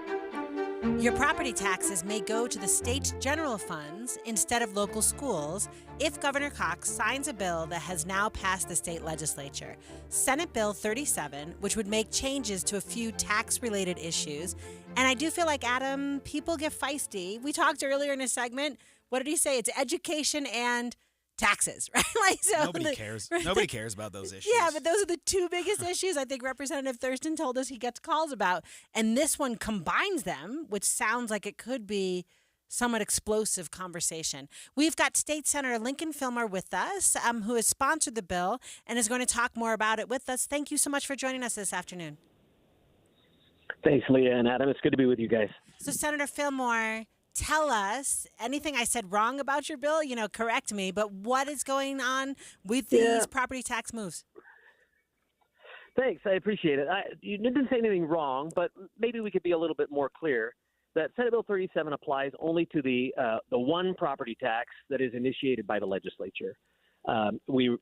Your property taxes may go to the state's general funds instead of local schools if Governor Cox signs a bill that has now passed the state legislature. Senate Bill 37, which would make changes to a few tax-related issues. And I do feel like, Adam, people get feisty. We talked earlier in a segment. What did he say? It's education and taxes, right? Nobody cares. Nobody cares about those issues. Yeah, but those are the two biggest issues I think Representative Thurston told us he gets calls about. And this one combines them, which sounds like it could be somewhat explosive conversation. We've got State Senator Lincoln Fillmore with us, who has sponsored the bill and is going to talk more about it with us. Thank you so much for joining us this afternoon. Thanks, Leah and Adam. It's good to be with you guys. So, Senator Fillmore, tell us anything I said wrong about your bill, correct me, but what is going on with these property tax moves? Thanks. I appreciate it. You didn't say anything wrong, but maybe we could be a little bit more clear that Senate Bill 37 applies only to the one property tax that is initiated by the legislature. The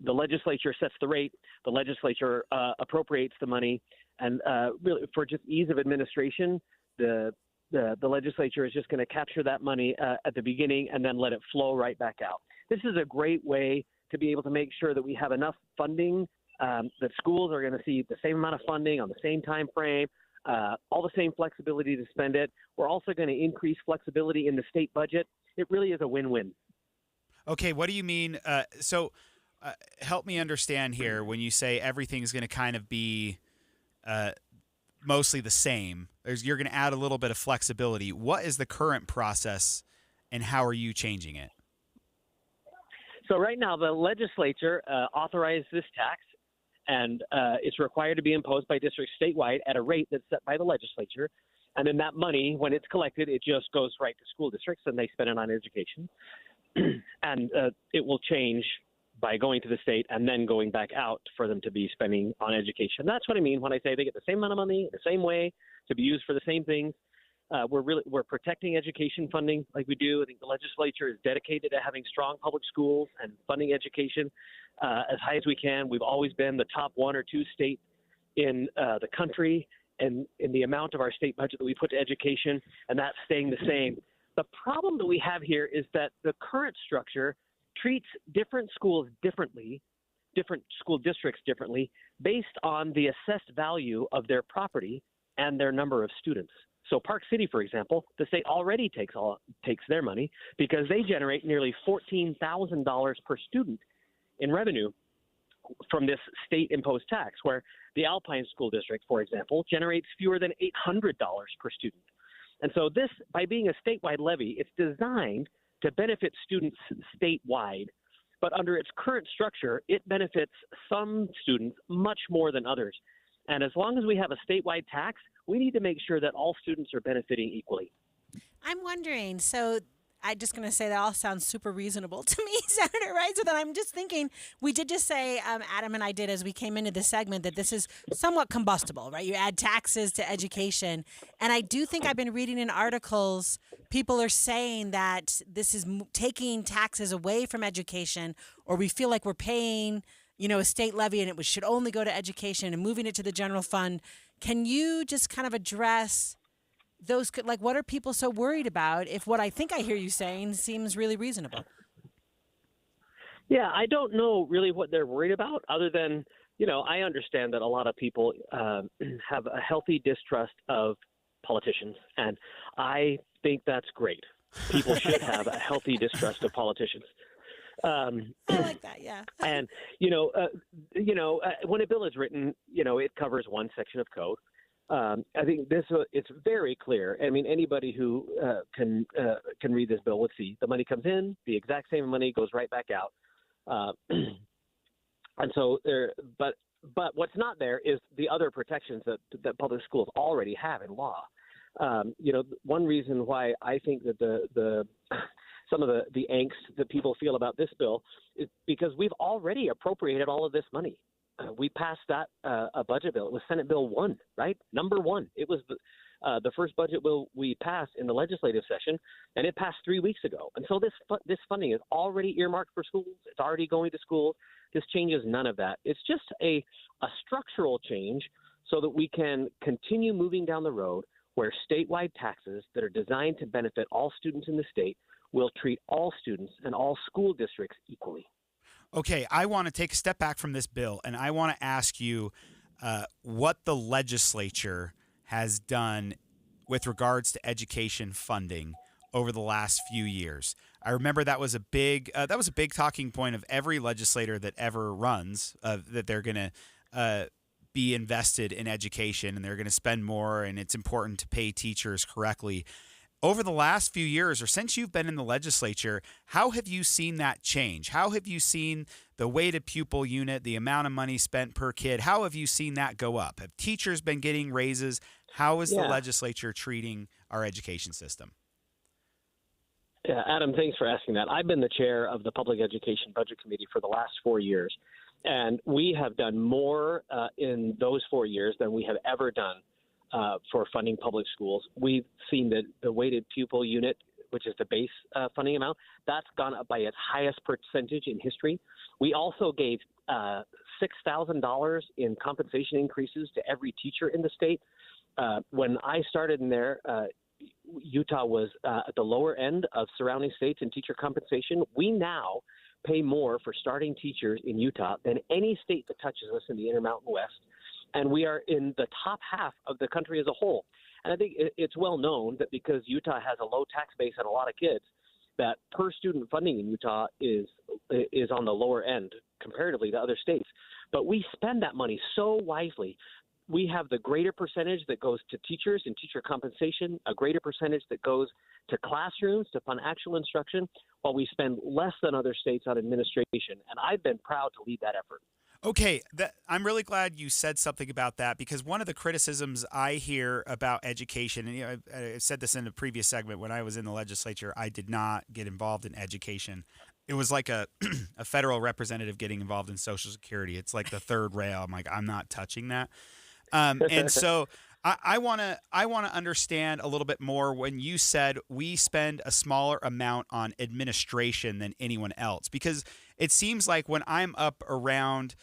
legislature sets the rate. The legislature appropriates the money, and really for just ease of administration, the legislature is just going to capture that money at the beginning and then let it flow right back out. This is a great way to be able to make sure that we have enough funding, that schools are going to see the same amount of funding on the same time frame, all the same flexibility to spend it. We're also going to increase flexibility in the state budget. It really is a win-win. Okay, what do you mean? Help me understand here when you say everything's going to kind of be mostly the same. You're going to add a little bit of flexibility. What is the current process, and how are you changing it? So right now, the legislature authorized this tax, and it's required to be imposed by districts statewide at a rate that's set by the legislature. And then that money, when it's collected, it just goes right to school districts, and they spend it on education. And it will change by going to the state and then going back out for them to be spending on education. That's what I mean when I say they get the same amount of money, the same way, to be used for the same things. We're protecting education funding like we do. I think the legislature is dedicated to having strong public schools and funding education as high as we can. We've always been the top 1 or 2 state in the country and in the amount of our state budget that we put to education, and that's staying the same. The problem that we have here is that the current structure treats different schools differently, different school districts differently, based on the assessed value of their property and their number of students. So Park City, for example, the state already takes their money because they generate nearly $14,000 per student in revenue from this state-imposed tax, where the Alpine School District, for example, generates fewer than $800 per student. And so this, by being a statewide levy, it's designed to benefit students statewide. But under its current structure, it benefits some students much more than others. And as long as we have a statewide tax, we need to make sure that all students are benefiting equally. I'm wondering, so I'm just going to say that all sounds super reasonable to me, Senator, right? So then I'm just thinking, we did just say, Adam and I did as we came into this segment, that this is somewhat combustible, right? You add taxes to education. And I do think I've been reading in articles, people are saying that this is taking taxes away from education, or we feel like we're paying, a state levy and it should only go to education and moving it to the general fund. Can you just kind of address those, like, what are people so worried about if what I think I hear you saying seems really reasonable? Yeah, I don't know really what they're worried about, other than, I understand that a lot of people have a healthy distrust of politicians, and I think that's great. People should have a healthy distrust of politicians. I like that, yeah. And, when a bill is written, it covers one section of code. I think it's very clear. I mean, anybody who can read this bill would see the money comes in, the exact same money goes right back out. And so but what's not there is the other protections that public schools already have in law. One reason why I think that some of the angst that people feel about this bill is because we've already appropriated all of this money. We passed that a budget bill. It was Senate Bill 1, right? Number 1. It was the first budget bill we passed in the legislative session, and it passed 3 weeks ago. And so this funding is already earmarked for schools. It's already going to schools. This changes none of that. It's just a structural change so that we can continue moving down the road where statewide taxes that are designed to benefit all students in the state will treat all students and all school districts equally. Okay, I want to take a step back from this bill, and I want to ask you what the legislature has done with regards to education funding over the last few years. I remember that was a big talking point of every legislator that ever runs, that they're going to be invested in education and they're going to spend more, and it's important to pay teachers correctly. Over the last few years, or since you've been in the legislature, how have you seen that change? How have you seen the weighted pupil unit, the amount of money spent per kid? How have you seen that go up? Have teachers been getting raises? How is the legislature treating our education system? Yeah, Adam, thanks for asking that. I've been the chair of the Public Education Budget Committee for the last 4 years. And we have done more in those 4 years than we have ever done for funding public schools. We've seen that the weighted pupil unit, which is the base funding amount, that's gone up by its highest percentage in history. We also gave $6,000 in compensation increases to every teacher in the state. When I started in there, Utah was at the lower end of surrounding states in teacher compensation. We now pay more for starting teachers in Utah than any state that touches us in the Intermountain West. And we are in the top half of the country as a whole. And I think it's well known that because Utah has a low tax base and a lot of kids, that per student funding in Utah is on the lower end comparatively to other states. But we spend that money so wisely. We have the greater percentage that goes to teachers and teacher compensation, a greater percentage that goes to classrooms to fund actual instruction, while we spend less than other states on administration. And I've been proud to lead that effort. Okay, I'm really glad you said something about that, because one of the criticisms I hear about education, and I said this in a previous segment, when I was in the legislature, I did not get involved in education. It was like a federal representative getting involved in Social Security. It's like the third rail. I'm like, I'm not touching that. And so I want to understand a little bit more when you said we spend a smaller amount on administration than anyone else, because it seems like when I'm up around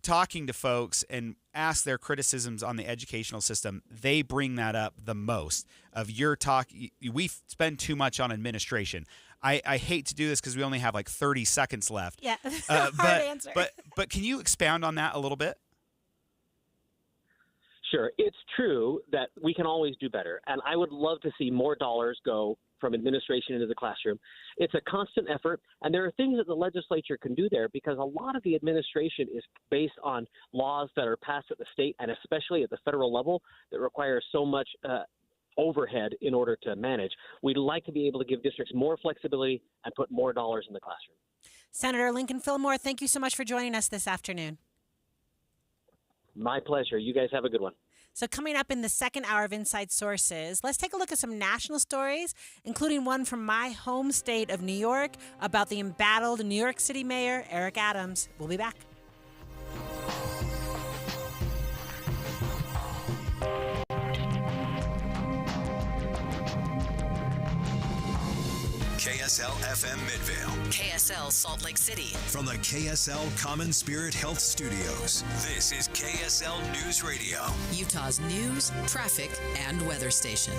talking to folks and ask their criticisms on the educational system, they bring that up the most. Of your talk, we spend too much on administration. I hate to do this because we only have like 30 seconds left. Yeah, hard answer. But can you expound on that a little bit? Sure. It's true that we can always do better, and I would love to see more dollars go from administration into the classroom. It's a constant effort, and there are things that the legislature can do there, because a lot of the administration is based on laws that are passed at the state and especially at the federal level that require so much overhead in order to manage. We'd like to be able to give districts more flexibility and put more dollars in the classroom. Senator Lincoln Fillmore, thank you so much for joining us this afternoon. My pleasure. You guys have a good one. So coming up in the second hour of Inside Sources, let's take a look at some national stories, including one from my home state of New York about the embattled New York City Mayor, Eric Adams. We'll be back. KSL FM Midvale. KSL Salt Lake City. From the KSL Common Spirit Health Studios, this is KSL News Radio. Utah's news, traffic, and weather station.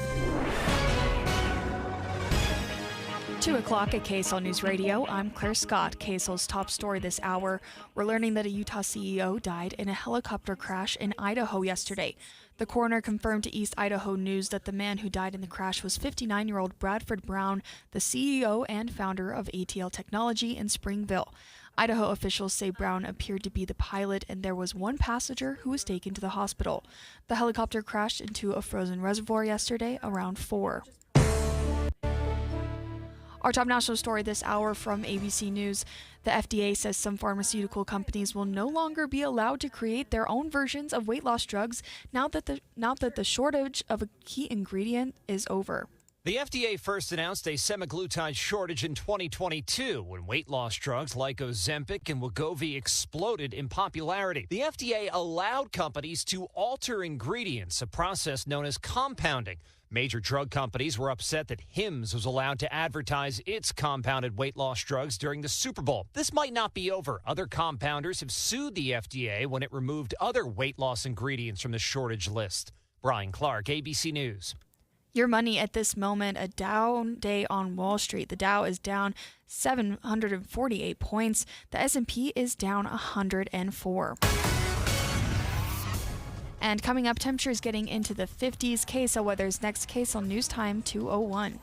2 o'clock at KSL News Radio. I'm Claire Scott. KSL's top story this hour. We're learning that a Utah CEO died in a helicopter crash in Idaho yesterday. The coroner confirmed to East Idaho News that the man who died in the crash was 59-year-old Bradford Brown, the CEO and founder of ATL Technology in Springville. Idaho officials say Brown appeared to be the pilot, and there was one passenger who was taken to the hospital. The helicopter crashed into a frozen reservoir yesterday around 4. Our top national story this hour from ABC News. The FDA says some pharmaceutical companies will no longer be allowed to create their own versions of weight loss drugs now that the shortage of a key ingredient is over. The FDA first announced a semaglutide shortage in 2022 when weight loss drugs like Ozempic and Wegovy exploded in popularity. The FDA allowed companies to alter ingredients, a process known as compounding. Major drug companies were upset that Hims was allowed to advertise its compounded weight loss drugs during the Super Bowl. This might not be over. Other compounders have sued the FDA when it removed other weight loss ingredients from the shortage list. Brian Clark, ABC News. Your money at this moment, a down day on Wall Street. The Dow is down 748 points. The S&P is down 104. And coming up, temperatures getting into the 50s. KSL Weather's next. KSL News Time 2:01.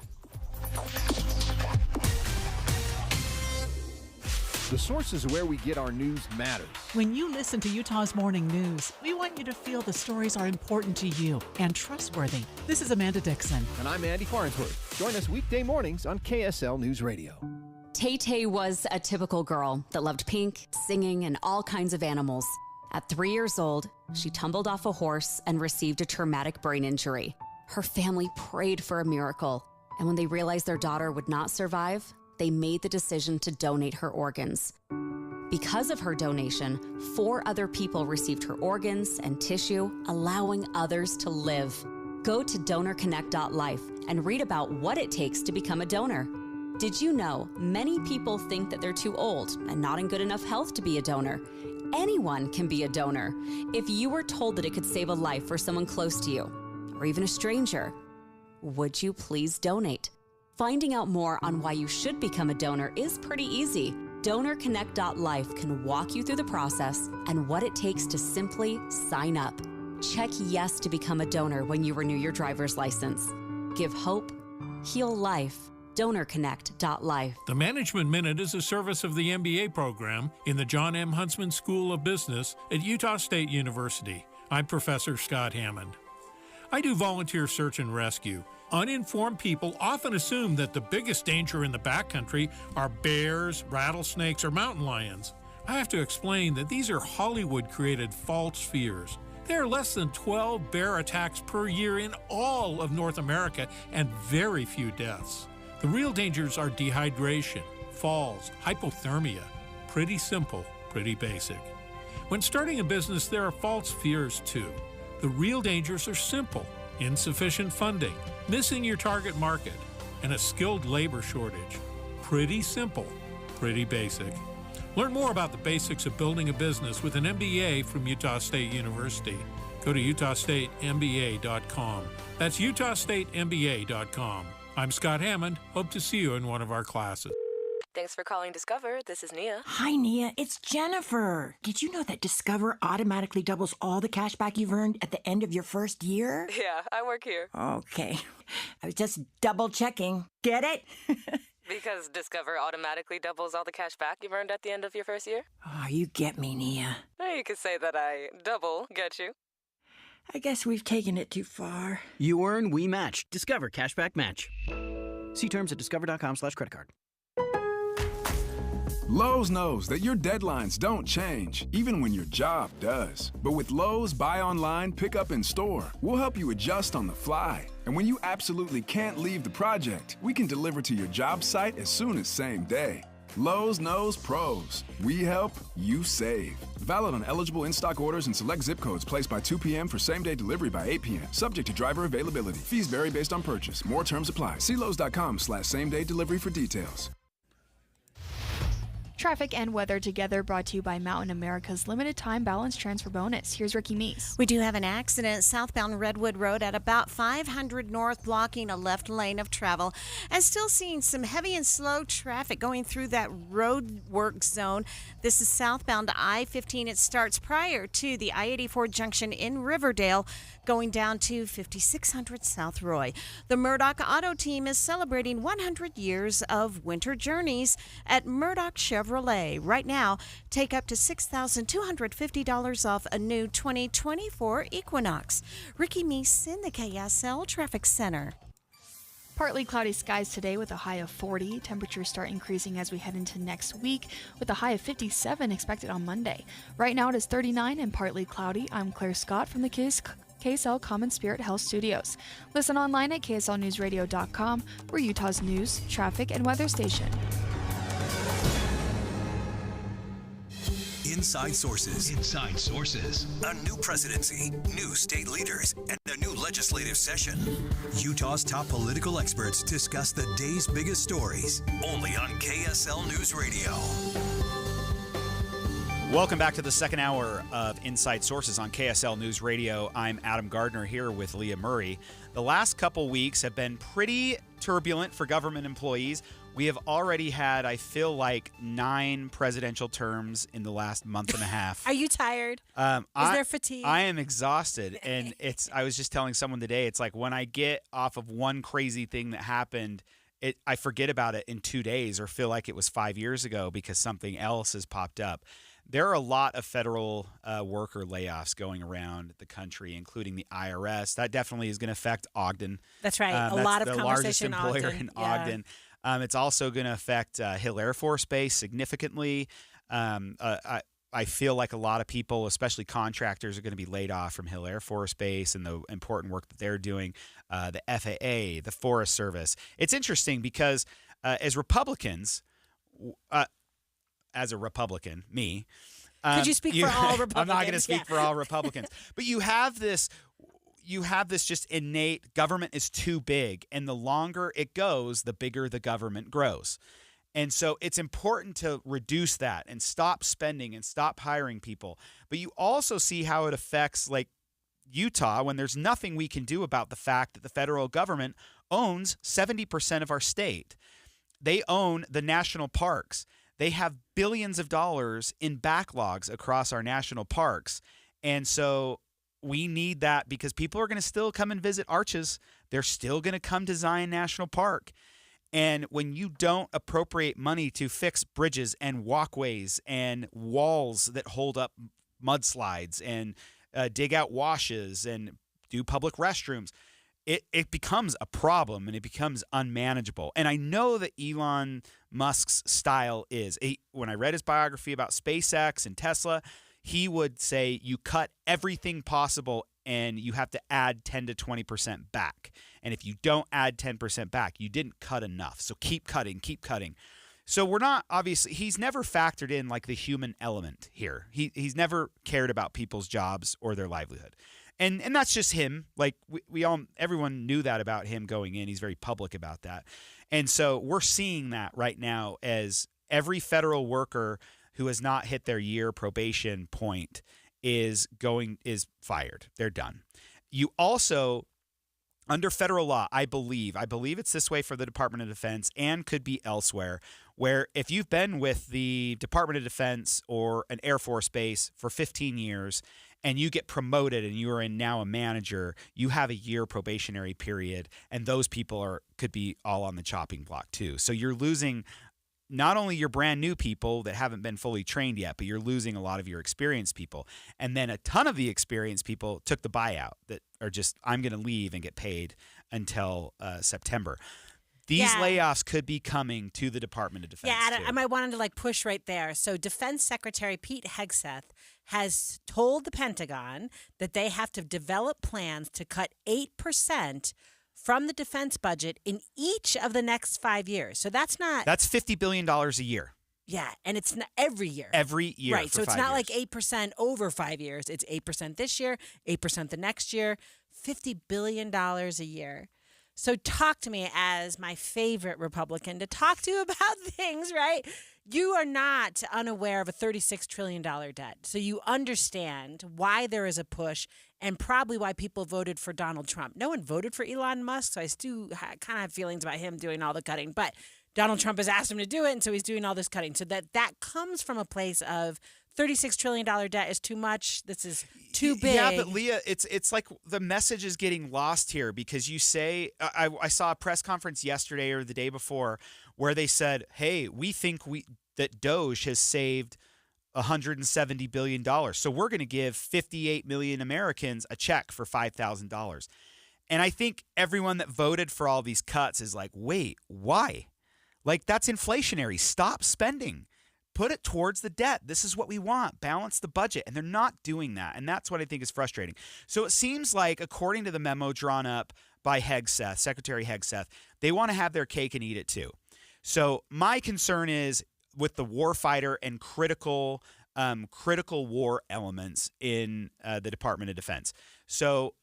The sources where we get our news matters. When you listen to Utah's Morning News, we want you to feel the stories are important to you and trustworthy. This is Amanda Dixon. And I'm Andy Farnsworth. Join us weekday mornings on KSL News Radio. Tay-Tay was a typical girl that loved pink, singing, and all kinds of animals. At 3 years old, she tumbled off a horse and received a traumatic brain injury. Her family prayed for a miracle, and when they realized their daughter would not survive, they made the decision to donate her organs. Because of her donation, 4 other people received her organs and tissue, allowing others to live. Go to donorconnect.life and read about what it takes to become a donor. Did you know many people think that they're too old and not in good enough health to be a donor? Anyone can be a donor. If you were told that it could save a life for someone close to you, or even a stranger, would you please donate? Finding out more on why you should become a donor is pretty easy. DonorConnect.life can walk you through the process and what it takes to simply sign up. Check yes to become a donor when you renew your driver's license. Give hope, heal life. DonorConnect.life. The Management Minute is a service of the MBA program in the John M. Huntsman School of Business at Utah State University. I'm Professor Scott Hammond. I do volunteer search and rescue. Uninformed people often assume that the biggest danger in the backcountry are bears, rattlesnakes, or mountain lions. I have to explain that these are Hollywood-created false fears. There are less than 12 bear attacks per year in all of North America and very few deaths. The real dangers are dehydration, falls, hypothermia. Pretty simple, pretty basic. When starting a business, there are false fears too. The real dangers are simple: insufficient funding, missing your target market, and a skilled labor shortage. Pretty simple, pretty basic. Learn more about the basics of building a business with an MBA from Utah State University. Go to utahstatemba.com. That's utahstatemba.com. I'm Scott Hammond. Hope to see you in one of our classes. Thanks for calling Discover. This is Nia. Hi, Nia. It's Jennifer. Did you know that Discover automatically doubles all the cash back you've earned at the end of your first year? Yeah, I work here. Okay. I was just double checking. Get it? Because Discover automatically doubles all the cash back you've earned at the end of your first year? Oh, you get me, Nia. You could say that I double get you. I guess we've taken it too far. You earn, we match. Discover Cashback Match. See terms at discover.com/creditcard. Lowe's knows that your deadlines don't change, even when your job does. But with Lowe's Buy Online, Pick Up in Store, we'll help you adjust on the fly. And when you absolutely can't leave the project, we can deliver to your job site as soon as same day. Lowe's knows pros. We help, you save. Valid on eligible in-stock orders and select zip codes placed by 2 p.m. for same-day delivery by 8 p.m. Subject to driver availability. Fees vary based on purchase. More terms apply. See Lowe's.com/same-day delivery for details. Traffic and weather together, brought to you by Mountain America's limited time balance transfer bonus. Here's Ricky Meese. We do have an accident southbound Redwood Road at about 500 North, blocking a left lane of travel, and still seeing some heavy and slow traffic going through that road work zone. This is southbound I-15. It starts prior to the I-84 junction in Riverdale, going down to 5600 South Roy. The Murdoch Auto Team is celebrating 100 years of winter journeys at Murdoch Chevrolet. Right now, take up to $6,250 off a new 2024 Equinox. Ricky Meese in the KSL Traffic Center. Partly cloudy skies today with a high of 40. Temperatures start increasing as we head into next week with a high of 57 expected on Monday. Right now it is 39 and partly cloudy. I'm Claire Scott from the KSL Common Spirit Health Studios. Listen online at kslnewsradio.com. We're Utah's news, traffic, and weather station. Inside Sources. Inside Sources. A new presidency, new state leaders, and a new legislative session. Utah's top political experts discuss the day's biggest stories. Only on KSL News Radio. Welcome back to the second hour of Inside Sources on KSL News Radio. I'm Adam Gardner here with Leah Murray. The last couple weeks have been pretty turbulent for government employees. We have already had, I feel like, 9 presidential terms in the last month and a half. Are you tired? Is there fatigue? I am exhausted. And I was just telling someone today, it's like when I get off of one crazy thing that happened, I forget about it in 2 days or feel like it was 5 years ago because something else has popped up. There are a lot of federal worker layoffs going around the country, including the IRS. That definitely is going to affect Ogden. That's right. That's lot of the largest conversation employer Ogden. in Ogden. It's also going to affect Hill Air Force Base significantly. I feel like a lot of people, especially contractors, are going to be laid off from Hill Air Force Base and the important work that they're doing. The FAA, the Forest Service. It's interesting because as Republicans, as a Republican, me. Could you speak for all Republicans? I'm not going to speak for all Republicans. But you have this just innate government is too big. And the longer it goes, the bigger the government grows. And so it's important to reduce that and stop spending and stop hiring people. But you also see how it affects like Utah when there's nothing we can do about the fact that the federal government owns 70% of our state. They own the national parks. They have billions of dollars in backlogs across our national parks. And so we need that because people are going to still come and visit Arches. They're still going to come to Zion National Park. And when you don't appropriate money to fix bridges and walkways and walls that hold up mudslides and dig out washes and do public restrooms, it becomes a problem and it becomes unmanageable. And I know that Elon Musk's style is, when I read his biography about SpaceX and Tesla, he would say you cut everything possible and you have to add 10 to 20% back. And if you don't add 10% back, you didn't cut enough. So keep cutting, keep cutting. So we're not, obviously, he's never factored in like the human element here. He's never cared about people's jobs or their livelihood. And that's just him. Like everyone knew that about him going in. He's very public about that. And so we're seeing that right now as every federal worker who has not hit their year probation point is fired. They're done. You also, under federal law, I believe it's this way for the Department of Defense and could be elsewhere, where if you've been with the Department of Defense or an Air Force base for 15 years and you get promoted and you are now a manager, you have a year probationary period, and those people could be all on the chopping block too. So you're losing not only your brand new people that haven't been fully trained yet, but you're losing a lot of your experienced people. And then a ton of the experienced people took the buyout that are just, I'm going to leave and get paid until September. These layoffs could be coming to the Department of Defense. Yeah, I might want to push right there. So Defense Secretary Pete Hegseth has told the Pentagon that they have to develop plans to cut 8% from the defense budget in each of the next 5 years. So that's $50 billion a year. Yeah, and it's not every year. Every year. Right, so it's not like 8% over 5 years. It's 8% this year, 8% the next year, $50 billion a year. So talk to me as my favorite Republican to talk to about things, right? You are not unaware of a $36 trillion debt. So you understand why there is a push and probably why people voted for Donald Trump. No one voted for Elon Musk, so I still kind of have feelings about him doing all the cutting. But Donald Trump has asked him to do it, and so he's doing all this cutting. So that comes from a place of $36 trillion debt is too much. This is too big. Yeah, but Leah, it's like the message is getting lost here because you say, I saw a press conference yesterday or the day before where they said, hey, we think that Doge has saved $170 billion. So we're going to give 58 million Americans a check for $5,000. And I think everyone that voted for all these cuts is like, wait, why? Like, that's inflationary. Stop spending. Put it towards the debt. This is what we want. Balance the budget. And they're not doing that. And that's what I think is frustrating. So it seems like, according to the memo drawn up by Hegseth, Secretary Hegseth, they want to have their cake and eat it too. So my concern is with the warfighter and critical war elements in the Department of Defense. So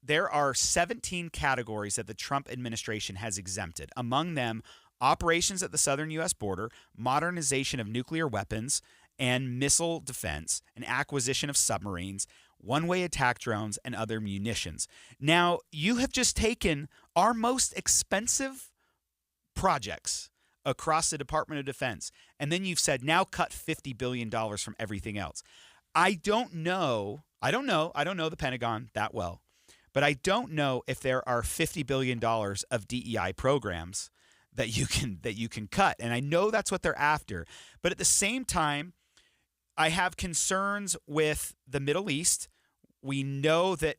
there are 17 categories that the Trump administration has exempted. Among them, operations at the southern U.S. border, modernization of nuclear weapons and missile defense, and acquisition of submarines, one-way attack drones, and other munitions. Now, you have just taken our most expensive projects across the Department of Defense, and then you've said, now cut $50 billion from everything else. I don't know the Pentagon that well, but I don't know if there are $50 billion of DEI programs that you can cut. And I know that's what they're after. But at the same time, I have concerns with the Middle East. We know that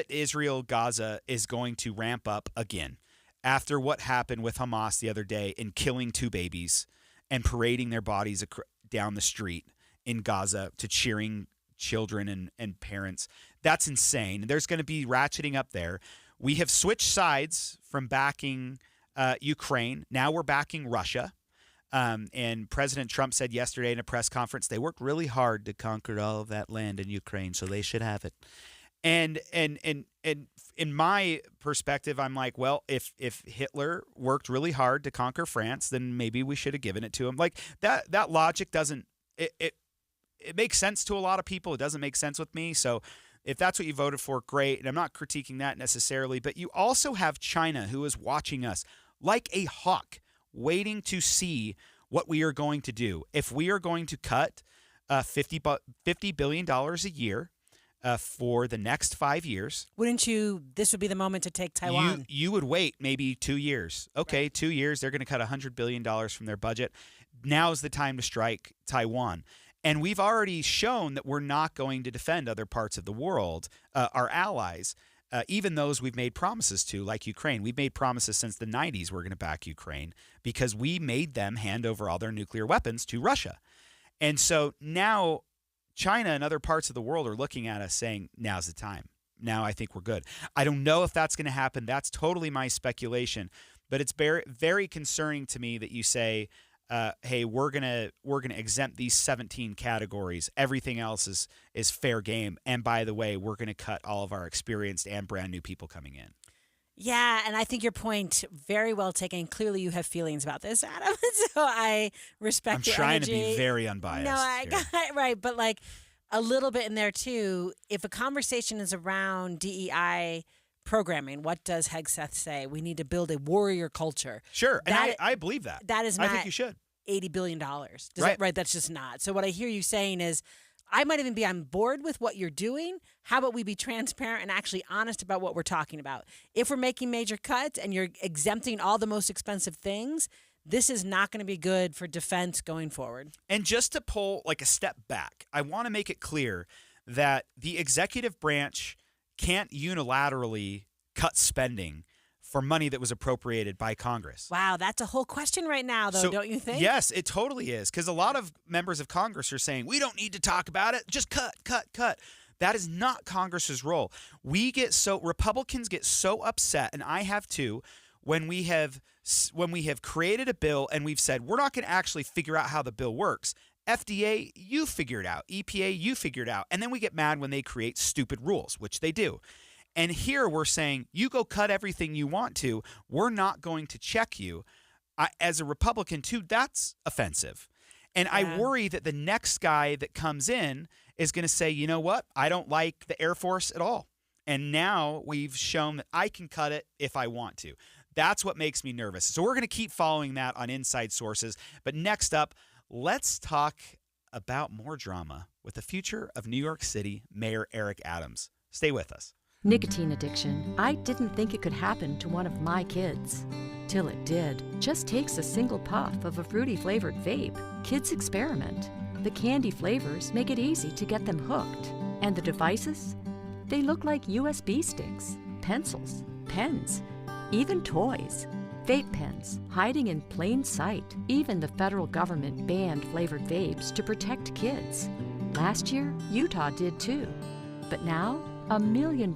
Israel, Gaza is going to ramp up again after what happened with Hamas the other day in killing 2 babies and parading their bodies down the street in Gaza to cheering children and parents. That's insane. There's going to be ratcheting up there. We have switched sides from backing Ukraine. Now we're backing Russia. And President Trump said yesterday in a press conference they worked really hard to conquer all of that land in Ukraine, so they should have it. And in my perspective, I'm like, well, if Hitler worked really hard to conquer France, then maybe we should have given it to him. Like that logic doesn't it makes sense to a lot of people. It doesn't make sense with me. So if that's what you voted for, great. And I'm not critiquing that necessarily, but you also have China, who is watching us like a hawk, waiting to see what we are going to do. If we are going to cut $50 billion a year for the next 5 years. This would be the moment to take Taiwan? You would wait maybe 2 years. Okay, right. 2 years, they're going to cut $100 billion from their budget. Now's the time to strike Taiwan. And we've already shown that we're not going to defend other parts of the world, our allies, even those we've made promises to, like Ukraine. We've made promises since the 90s we're going to back Ukraine because we made them hand over all their nuclear weapons to Russia. And so now China and other parts of the world are looking at us saying, now's the time. Now I think we're good. I don't know if that's going to happen. That's totally my speculation. But it's very, very concerning to me that you say, hey, we're gonna exempt these 17 categories. Everything else is fair game. And by the way, we're gonna cut all of our experienced and brand new people coming in. Yeah, and I think your point very well taken. Clearly, you have feelings about this, Adam. So I respect your trying energy. To be very unbiased. No, I got it right, but like a little bit in there too. If a conversation is around DEI programming, what does Hegseth say? We need to build a warrior culture. Sure, and I believe that. That is not. I think you should. $80 billion. Right. Right, that's just not. So what I hear you saying is, I might even be on board with what you're doing. How about we be transparent and actually honest about what we're talking about? If we're making major cuts and you're exempting all the most expensive things, this is not going to be good for defense going forward. And just to pull like a step back, I want to make it clear that the executive branch can't unilaterally cut spending for money that was appropriated by Congress. Wow, that's a whole question right now, though, don't you think? Yes, it totally is. Because a lot of members of Congress are saying, we don't need to talk about it. Just cut. That is not Congress's role. Republicans get so upset, and I have too, when we have created a bill and we've said, we're not going to actually figure out how the bill works. FDA, you figure it out. EPA, you figure it out. And then we get mad when they create stupid rules, which they do. And here we're saying, you go cut everything you want to. We're not going to check you. As a Republican, too, that's offensive. And yeah. I worry that the next guy that comes in is going to say, you know what? I don't like the Air Force at all. And now we've shown that I can cut it if I want to. That's what makes me nervous. So we're going to keep following that on Inside Sources. But next up, let's talk about more drama with the future of New York City Mayor Eric Adams. Stay with us. Nicotine addiction. I didn't think it could happen to one of my kids. Till it did. Just takes a single puff of a fruity flavored vape. Kids experiment. The candy flavors make it easy to get them hooked. And the devices? They look like USB sticks, pencils, pens, even toys. Vape pens, hiding in plain sight. Even the federal government banned flavored vapes to protect kids. Last year, Utah did too. But now, $1 million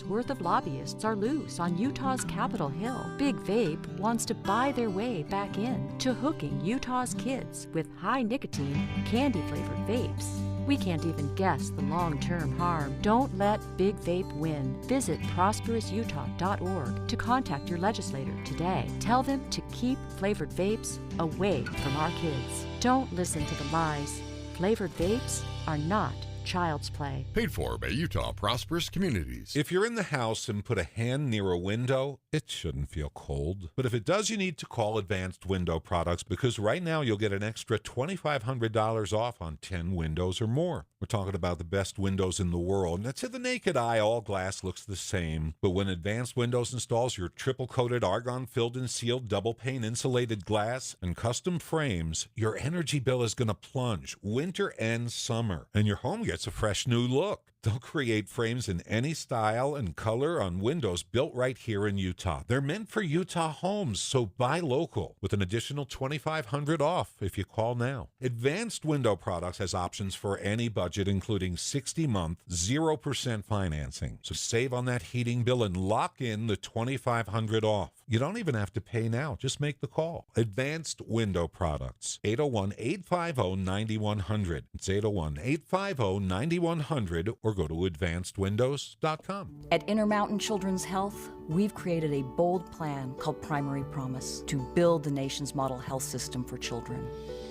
worth of lobbyists are loose on Utah's Capitol Hill. Big Vape wants to buy their way back in to hooking Utah's kids with high-nicotine, candy-flavored vapes. We can't even guess the long-term harm. Don't let Big Vape win. Visit prosperousutah.org to contact your legislator today. Tell them to keep flavored vapes away from our kids. Don't listen to the lies. Flavored vapes are not child's play. Paid for by Utah Prosperous Communities. If you're in the house and put a hand near a window, it shouldn't feel cold. But if it does, you need to call Advanced Window Products, because right now you'll get an extra $2,500 off on 10 windows or more. We're talking about the best windows in the world. And to the naked eye, all glass looks the same. But when Advanced Windows installs your triple-coated, argon-filled and sealed double-pane insulated glass and custom frames, your energy bill is going to plunge winter and summer, and your home gets a fresh new look. They'll create frames in any style and color on windows built right here in Utah. They're meant for Utah homes, so buy local with an additional $2,500 off if you call now. Advanced Window Products has options for any budget, including 60-month, 0% financing. So save on that heating bill and lock in the $2,500 off. You don't even have to pay now. Just make the call. Advanced Window Products, 801-850-9100. It's 801-850-9100 or go to advancedwindows.com. At Intermountain Children's Health, we've created a bold plan called Primary Promise to build the nation's model health system for children.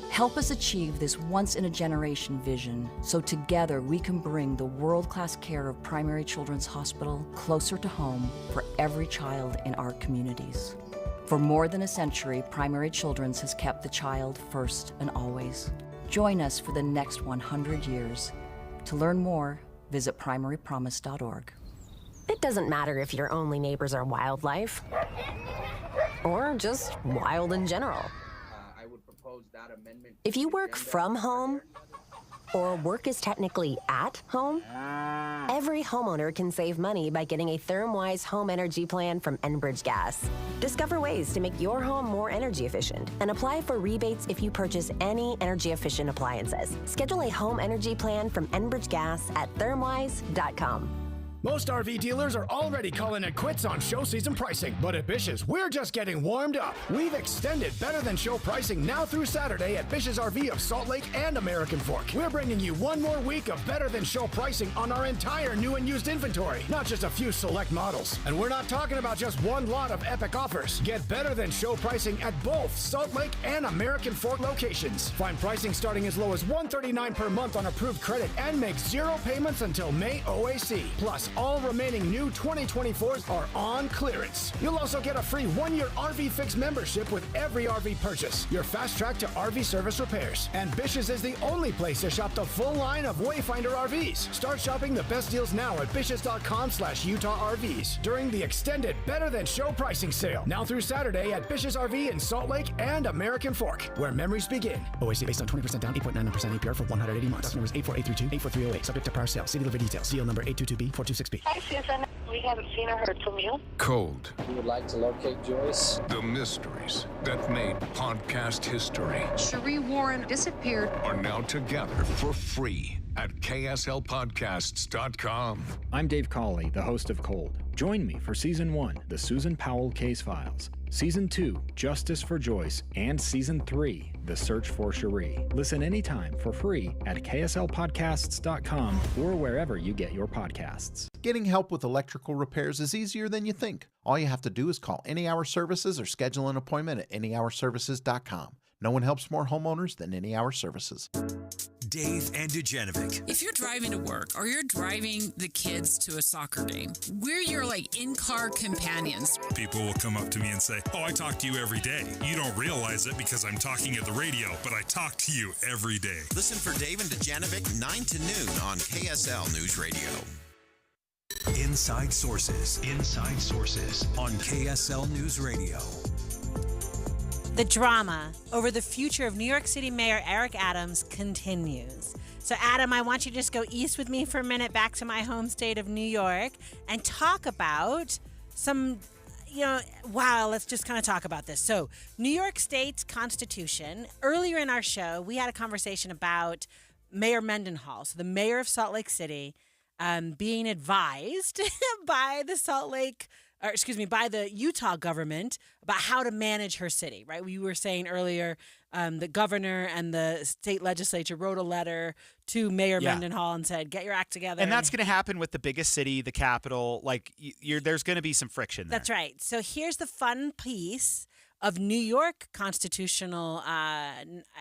Help us achieve this once-in-a-generation vision so together we can bring the world-class care of Primary Children's Hospital closer to home for every child in our communities. For more than a century, Primary Children's has kept the child first and always. Join us for the next 100 years. To learn more, visit primarypromise.org. It doesn't matter if your only neighbors are wildlife or just wild in general. If you work from home, or work is technically at home, every homeowner can save money by getting a ThermWise home energy plan from Enbridge Gas. Discover ways to make your home more energy efficient and apply for rebates if you purchase any energy efficient appliances. Schedule a home energy plan from Enbridge Gas at thermwise.com. Most RV dealers are already calling it quits on show season pricing, but at Bish's, we're just getting warmed up. We've extended better than show pricing now through Saturday at Bish's RV of Salt Lake and American Fork. We're bringing you one more week of better than show pricing on our entire new and used inventory, not just a few select models. And we're not talking about just one lot of epic offers. Get better than show pricing at both Salt Lake and American Fork locations. Find pricing starting as low as $139 per month on approved credit and make 0 payments until May OAC. Plus, all remaining new 2024s are on clearance. You'll also get a free 1-year RV Fix membership with every RV purchase. Your fast track to RV service repairs. And Bish's is the only place to shop the full line of Wayfinder RVs. Start shopping the best deals now at bish's.com/Utah RVs during the extended Better Than Show pricing sale. Now through Saturday at Bish's RV in Salt Lake and American Fork, where memories begin. OAC based on 20% down, 8.99% APR for 180 months. Document numbers 84832, 84308. Subject to prior sale. See delivery details. Deal number 822B426B. Hi, Susan. We haven't seen or heard from you. Cold. We would like to locate Joyce. The mysteries that made podcast history Cherie Warren disappeared. are now together for free at KSLPodcasts.com. I'm Dave Cawley, the host of Cold. Join me for Season 1, The Susan Powell Case Files, Season 2, Justice for Joyce, and Season 3, The Search for Cherie. Listen anytime for free at KSLPodcasts.com or wherever you get your podcasts. Getting help with electrical repairs is easier than you think. All you have to do is call Any Hour Services or schedule an appointment at anyhourservices.com. No one helps more homeowners than Any Hour Services. Dave and Dujanovic. If you're driving to work or you're driving the kids to a soccer game, we're your in-car companions. People will come up to me and say, "Oh, I talk to you every day. You don't realize it because I'm talking at the radio, but I talk to you every day." Listen for Dave and Dujanovic 9 to noon on KSL News Radio. Inside Sources. Inside Sources on KSL News Radio. The drama over the future of New York City Mayor Eric Adams continues. So, Adam, I want you to just go east with me for a minute back to my home state of New York and talk about some, let's just kind of talk about this. So, New York State's Constitution, earlier in our show, we had a conversation about Mayor Mendenhall, so the mayor of Salt Lake City, being advised by the by the Utah government about how to manage her city, right? We were saying earlier the governor and the state legislature wrote a letter to Mayor Mendenhall and said, get your act together. And that's going to happen with the biggest city, the capital. There's going to be some friction there. That's right. So here's the fun piece of New York constitutional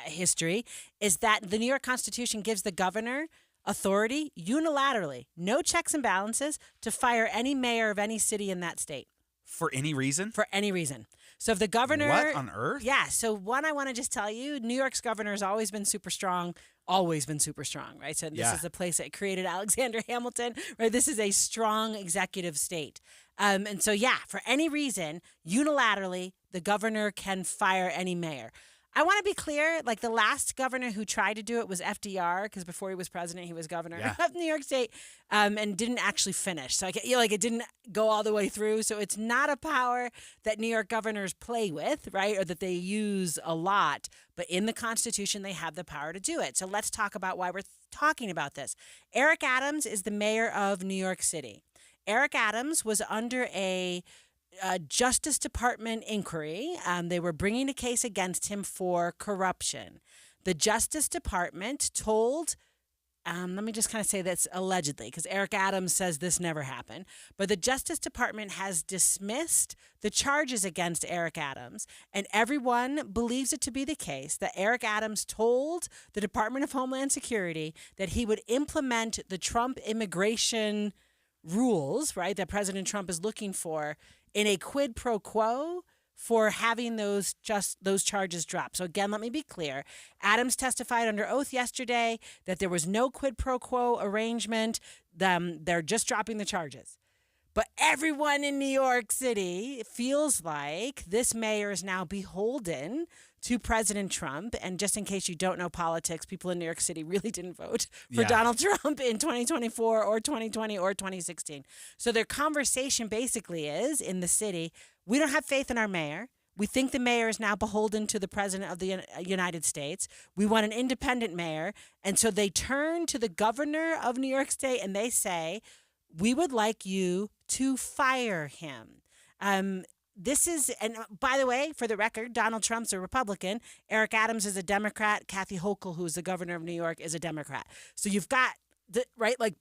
history is that the New York Constitution gives the governor authority unilaterally, no checks and balances, to fire any mayor of any city in that state. For any reason? For any reason. So if the governor... What on earth? Yeah. So one, I want to just tell you, New York's governor has always been super strong, right? So this is the place that created Alexander Hamilton, right? This is a strong executive state. And so, for any reason, unilaterally, the governor can fire any mayor. I want to be clear, like the last governor who tried to do it was FDR, because before he was president, he was governor of New York State, and didn't actually finish. So it didn't go all the way through. So it's not a power that New York governors play with, right, or that they use a lot. But in the Constitution, they have the power to do it. So let's talk about why we're talking about this. Eric Adams is the mayor of New York City. Eric Adams was under a Justice Department inquiry. They were bringing a case against him for corruption. The Justice Department told, let me just kind of say this allegedly, because Eric Adams says this never happened, but the Justice Department has dismissed the charges against Eric Adams, and everyone believes it to be the case that Eric Adams told the Department of Homeland Security that he would implement the Trump immigration rules, right, that President Trump is looking for, in a quid pro quo for having those charges dropped. So again, let me be clear. Adams testified under oath yesterday that there was no quid pro quo arrangement. They're just dropping the charges. But everyone in New York City feels like this mayor is now beholden to President Trump. And just in case you don't know politics, people in New York City really didn't vote for Donald Trump in 2024 or 2020 or 2016. So their conversation basically is, in the city, we don't have faith in our mayor. We think the mayor is now beholden to the president of the United States. We want an independent mayor. And so they turn to the governor of New York State and they say, we would like you to fire him. This is, and by the way, for the record, Donald Trump's a Republican. Eric Adams is a Democrat. Kathy Hochul, who's the governor of New York, is a Democrat. So you've got,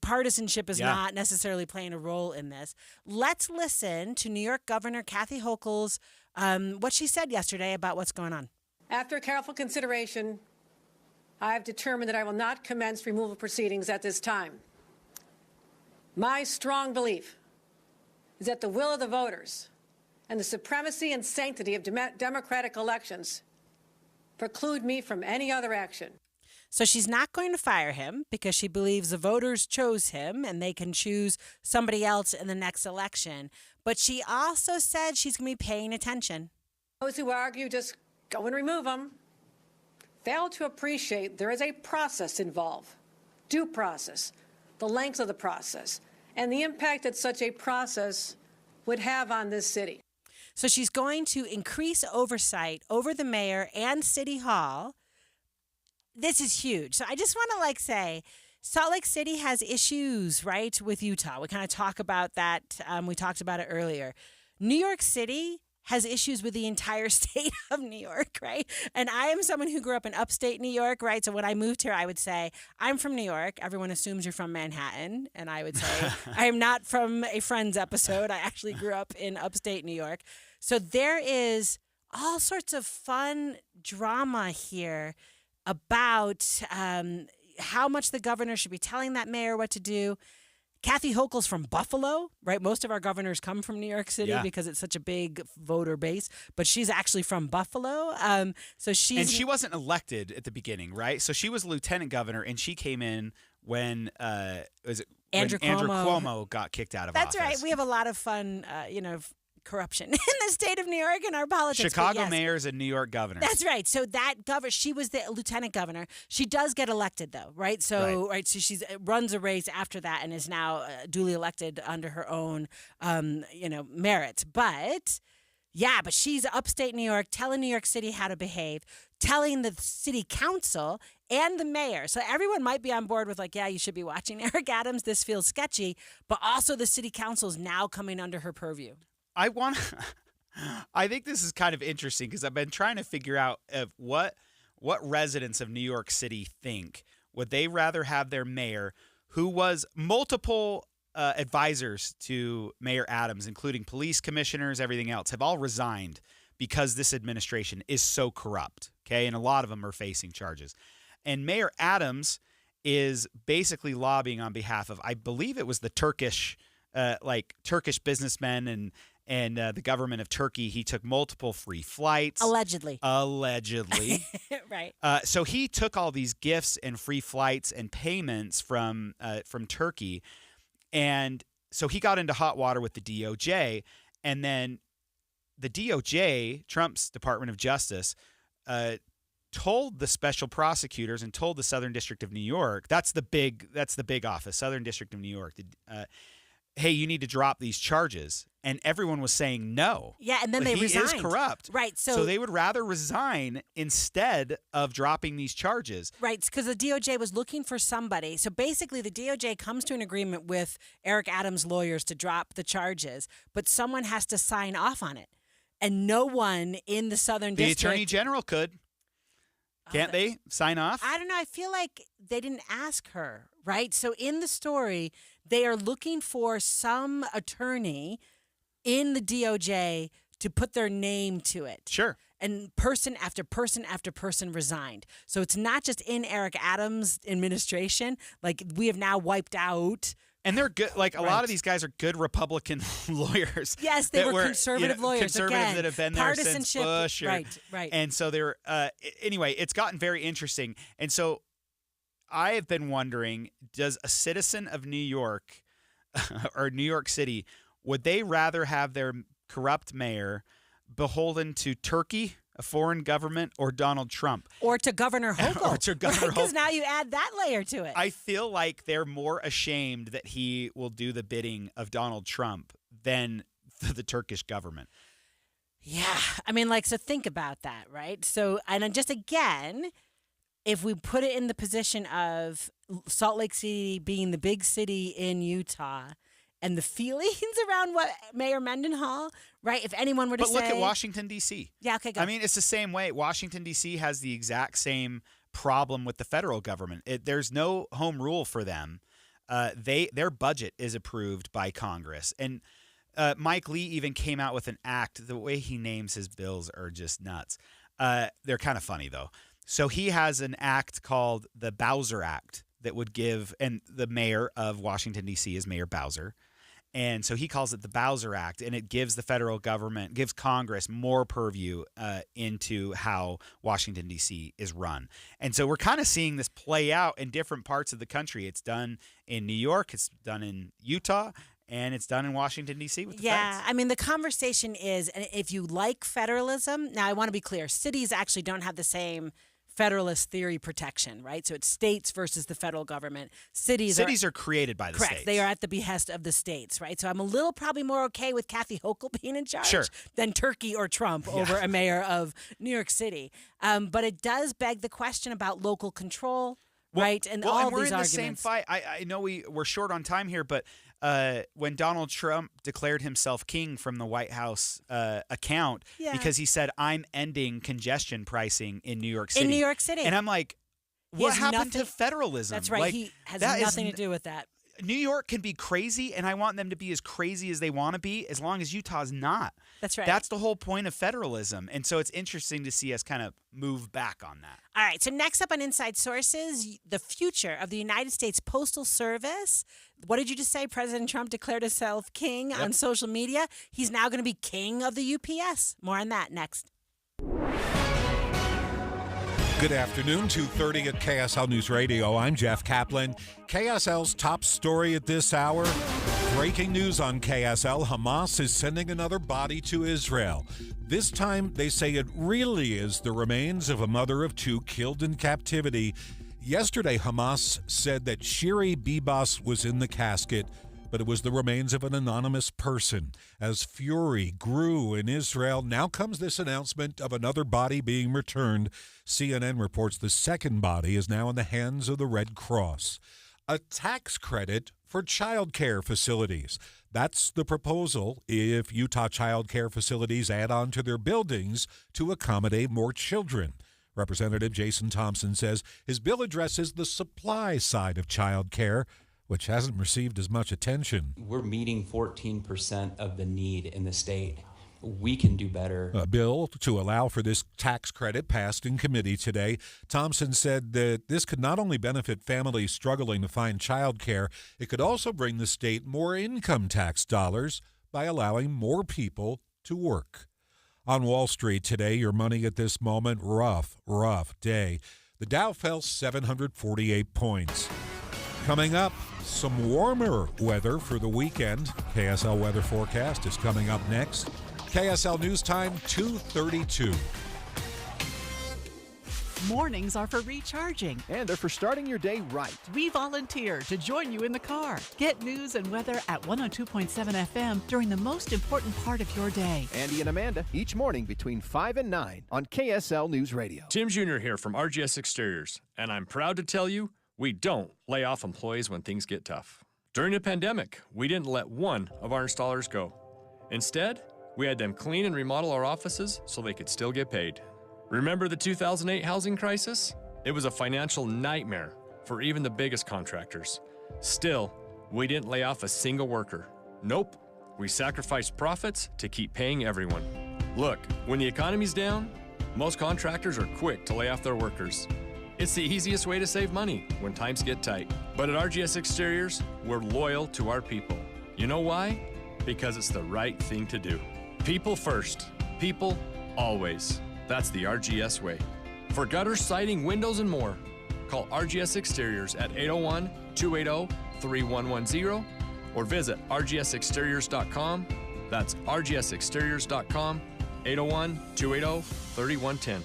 partisanship is not necessarily playing a role in this. Let's listen to New York Governor Kathy Hochul's, what she said yesterday about what's going on. After careful consideration, I have determined that I will not commence removal proceedings at this time. My strong belief is that the will of the voters and the supremacy and sanctity of democratic elections preclude me from any other action. So she's not going to fire him because she believes the voters chose him and they can choose somebody else in the next election. But she also said she's going to be paying attention. Those who argue just go and remove them fail to appreciate there is a process involved, due process, the length of the process, and the impact that such a process would have on this city. So she's going to increase oversight over the mayor and City Hall. This is huge. So I just want to say, Salt Lake City has issues, right, with Utah. We kind of talk about that. We talked about it earlier. New York City has issues with the entire state of New York, right? And I am someone who grew up in upstate New York, right? So when I moved here, I would say, I'm from New York. Everyone assumes you're from Manhattan. And I would say, I am not from a Friends episode. I actually grew up in upstate New York. So there is all sorts of fun drama here about how much the governor should be telling that mayor what to do. Kathy Hochul's from Buffalo, right? Most of our governors come from New York City because it's such a big voter base, but she's actually from Buffalo. And she wasn't elected at the beginning, right? So she was lieutenant governor, and she came in when Andrew Cuomo got kicked out of office. That's right. We have a lot of fun, corruption in the state of New York and our politics. Chicago mayor is a New York governor. That's right. So that governor, she was the lieutenant governor. She does get elected though, right? So so she runs a race after that and is now duly elected under her own, merits. But she's upstate New York, telling New York City how to behave, telling the city council and the mayor. So everyone might be on board with you should be watching Eric Adams. This feels sketchy, but also the city council is now coming under her purview. I think this is kind of interesting because I've been trying to figure out what residents of New York City think. Would they rather have their mayor, who was multiple advisors to Mayor Adams, including police commissioners, everything else, have all resigned because this administration is so corrupt, okay? And a lot of them are facing charges. And Mayor Adams is basically lobbying on behalf of, I believe it was the Turkish businessmen and the government of Turkey. He took multiple free flights. Allegedly. Right. So he took all these gifts and free flights and payments from Turkey. And so he got into hot water with the DOJ. And then the DOJ, Trump's Department of Justice, told the special prosecutors and told the Southern District of New York, that's the big office, Southern District of New York, hey, you need to drop these charges. And everyone was saying no. Yeah, and then they resigned. He is corrupt. Right. So they would rather resign instead of dropping these charges. Right, because the DOJ was looking for somebody. So basically, the DOJ comes to an agreement with Eric Adams' lawyers to drop the charges, but someone has to sign off on it. And no one in the Southern District. The Attorney General could. Can't they sign off? I don't know. I feel like they didn't ask her, right? So in the story, they are looking for some attorney in the DOJ to put their name to it. Sure. And person after person after person resigned. So it's not just in Eric Adams' administration. Like, we have now wiped out. And they're good. Like, a lot of these guys are good Republican lawyers. Yes, they were conservative lawyers. Conservative again, that have been there since Bush. Right. And so they're, anyway, it's gotten very interesting. And so I have been wondering, does a citizen of New York or New York City, would they rather have their corrupt mayor beholden to Turkey, a foreign government, or Donald Trump? Or to Governor Hochul. Or to Governor Hochul. Because now you add that layer to it. I feel like they're more ashamed that he will do the bidding of Donald Trump than the Turkish government. Yeah. I mean, like, so think about that, right? So, and then just again, if we put it in the position of Salt Lake City being the big city in Utah, and the feelings around what Mayor Mendenhall, right? If anyone were to say... But look at Washington, D.C. Yeah, okay, go. I mean, it's the same way. Washington, D.C. has the exact same problem with the federal government. There's no home rule for them. Their budget is approved by Congress. And Mike Lee even came out with an act. The way he names his bills are just nuts. They're kind of funny, though. So he has an act called the Bowser Act that would give... And the mayor of Washington, D.C. is Mayor Bowser. And so he calls it the Bowser Act, and it gives the federal government, gives Congress more purview into how Washington, D.C. is run. And so we're kind of seeing this play out in different parts of the country. It's done in New York, it's done in Utah, and it's done in Washington, D.C. with the feds. I mean, the conversation is, and if you like federalism, now I want to be clear, cities actually don't have the same federalist theory protection, right? So it's states versus the federal government. Cities are created by the correct. states. They are at the behest of the states, right? So I'm a little probably more okay with Kathy Hochul being in charge than Turkey or Trump over a mayor of New York City. But it does beg the question about local control, right? And all we're these in arguments. the same fight. I know we're short on time here, but when Donald Trump declared himself king from the White House account because he said, I'm ending congestion pricing in New York City. In New York City. And I'm like, what happened to federalism? That's right. Like, he has nothing to do with that. New York can be crazy, and I want them to be as crazy as they want to be, as long as Utah's not. That's right. That's the whole point of federalism. And so it's interesting to see us kind of move back on that. All right. So next up on Inside Sources, the future of the United States Postal Service. What did you just say? President Trump declared himself king on social media. He's now going to be king of the UPS. More on that next. Good afternoon, 2:30 at KSL News Radio. I'm Jeff Kaplan. KSL's top story at this hour. Breaking news on KSL. Hamas is sending another body to Israel. This time, they say it really is the remains of a mother of two killed in captivity. Yesterday, Hamas said that Shiri Bibas was in the casket, but it was the remains of an anonymous person. As fury grew in Israel, now comes this announcement of another body being returned. CNN reports the second body is now in the hands of the Red Cross. A tax credit for child care facilities. That's the proposal if Utah child care facilities add on to their buildings to accommodate more children. Representative Jason Thompson says his bill addresses the supply side of child care, which hasn't received as much attention. We're meeting 14% of the need in the state. We can do better. A bill to allow for this tax credit passed in committee today. Thompson said that this could not only benefit families struggling to find child care, it could also bring the state more income tax dollars by allowing more people to work. On Wall Street today, your money at this moment, rough day. The Dow fell 748 points. Coming up, some warmer weather for the weekend. KSL weather forecast is coming up next. KSL News Time, 2:32. Mornings are for recharging. And they're for starting your day right. We volunteer to join you in the car. Get news and weather at 102.7 FM during the most important part of your day. Andy and Amanda, each morning between 5 and 9 on KSL News Radio. Tim Jr. here from RGS Exteriors, and I'm proud to tell you we don't lay off employees when things get tough. During the pandemic, we didn't let one of our installers go. Instead, we had them clean and remodel our offices so they could still get paid. Remember the 2008 housing crisis? It was a financial nightmare for even the biggest contractors. Still, we didn't lay off a single worker. Nope, we sacrificed profits to keep paying everyone. Look, when the economy's down, most contractors are quick to lay off their workers. It's the easiest way to save money when times get tight. But at RGS Exteriors, we're loyal to our people. You know why? Because it's the right thing to do. People first. People always. That's the RGS way. For gutters, siding, windows, and more, call RGS Exteriors at 801-280-3110 or visit rgsexteriors.com. That's rgsexteriors.com, 801-280-3110.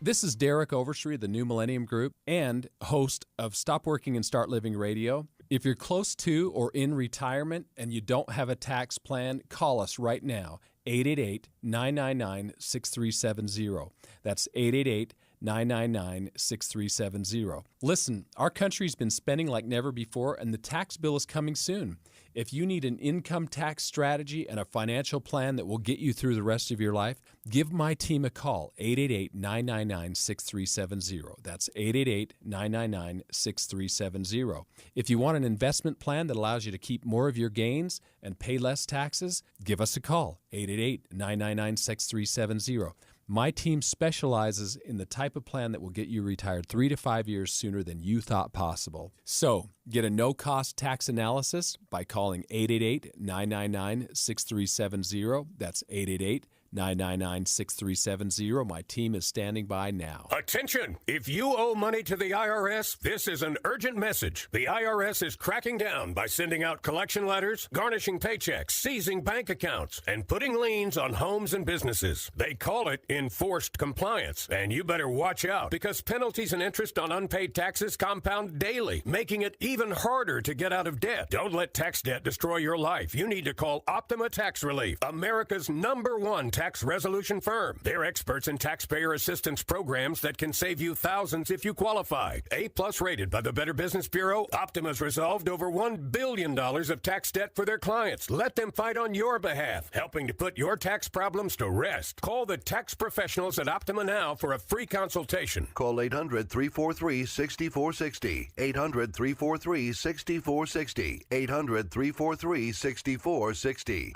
This is Derek Overstreet of the New Millennium Group and host of Stop Working and Start Living Radio. If you're close to or in retirement and you don't have a tax plan, call us right now, 888-999-6370. That's 888-999-6370. Listen, our country's been spending like never before, and the tax bill is coming soon. If you need an income tax strategy and a financial plan that will get you through the rest of your life, give my team a call, 888-999-6370. That's 888-999-6370. If you want an investment plan that allows you to keep more of your gains and pay less taxes, give us a call, 888-999-6370. My team specializes in the type of plan that will get you retired 3 to 5 years sooner than you thought possible. So, get a no-cost tax analysis by calling 888-999-6370. That's 888-999-6370. My team is standing by now. Attention! If you owe money to the IRS, this is an urgent message. The IRS is cracking down by sending out collection letters, garnishing paychecks, seizing bank accounts, and putting liens on homes and businesses. They call it enforced compliance, and you better watch out because penalties and interest on unpaid taxes compound daily, making it even harder to get out of debt. Don't let tax debt destroy your life. You need to call Optima Tax Relief, America's #1 tax resolution firm. They're experts in taxpayer assistance programs that can save you thousands if you qualify. A+ rated by the Better Business Bureau, Optima's resolved over $1 billion of tax debt for their clients. Let them fight on your behalf, helping to put your tax problems to rest. Call the tax professionals at Optima now for a free consultation. Call 800-343-6460. 800-343-6460. 800-343-6460.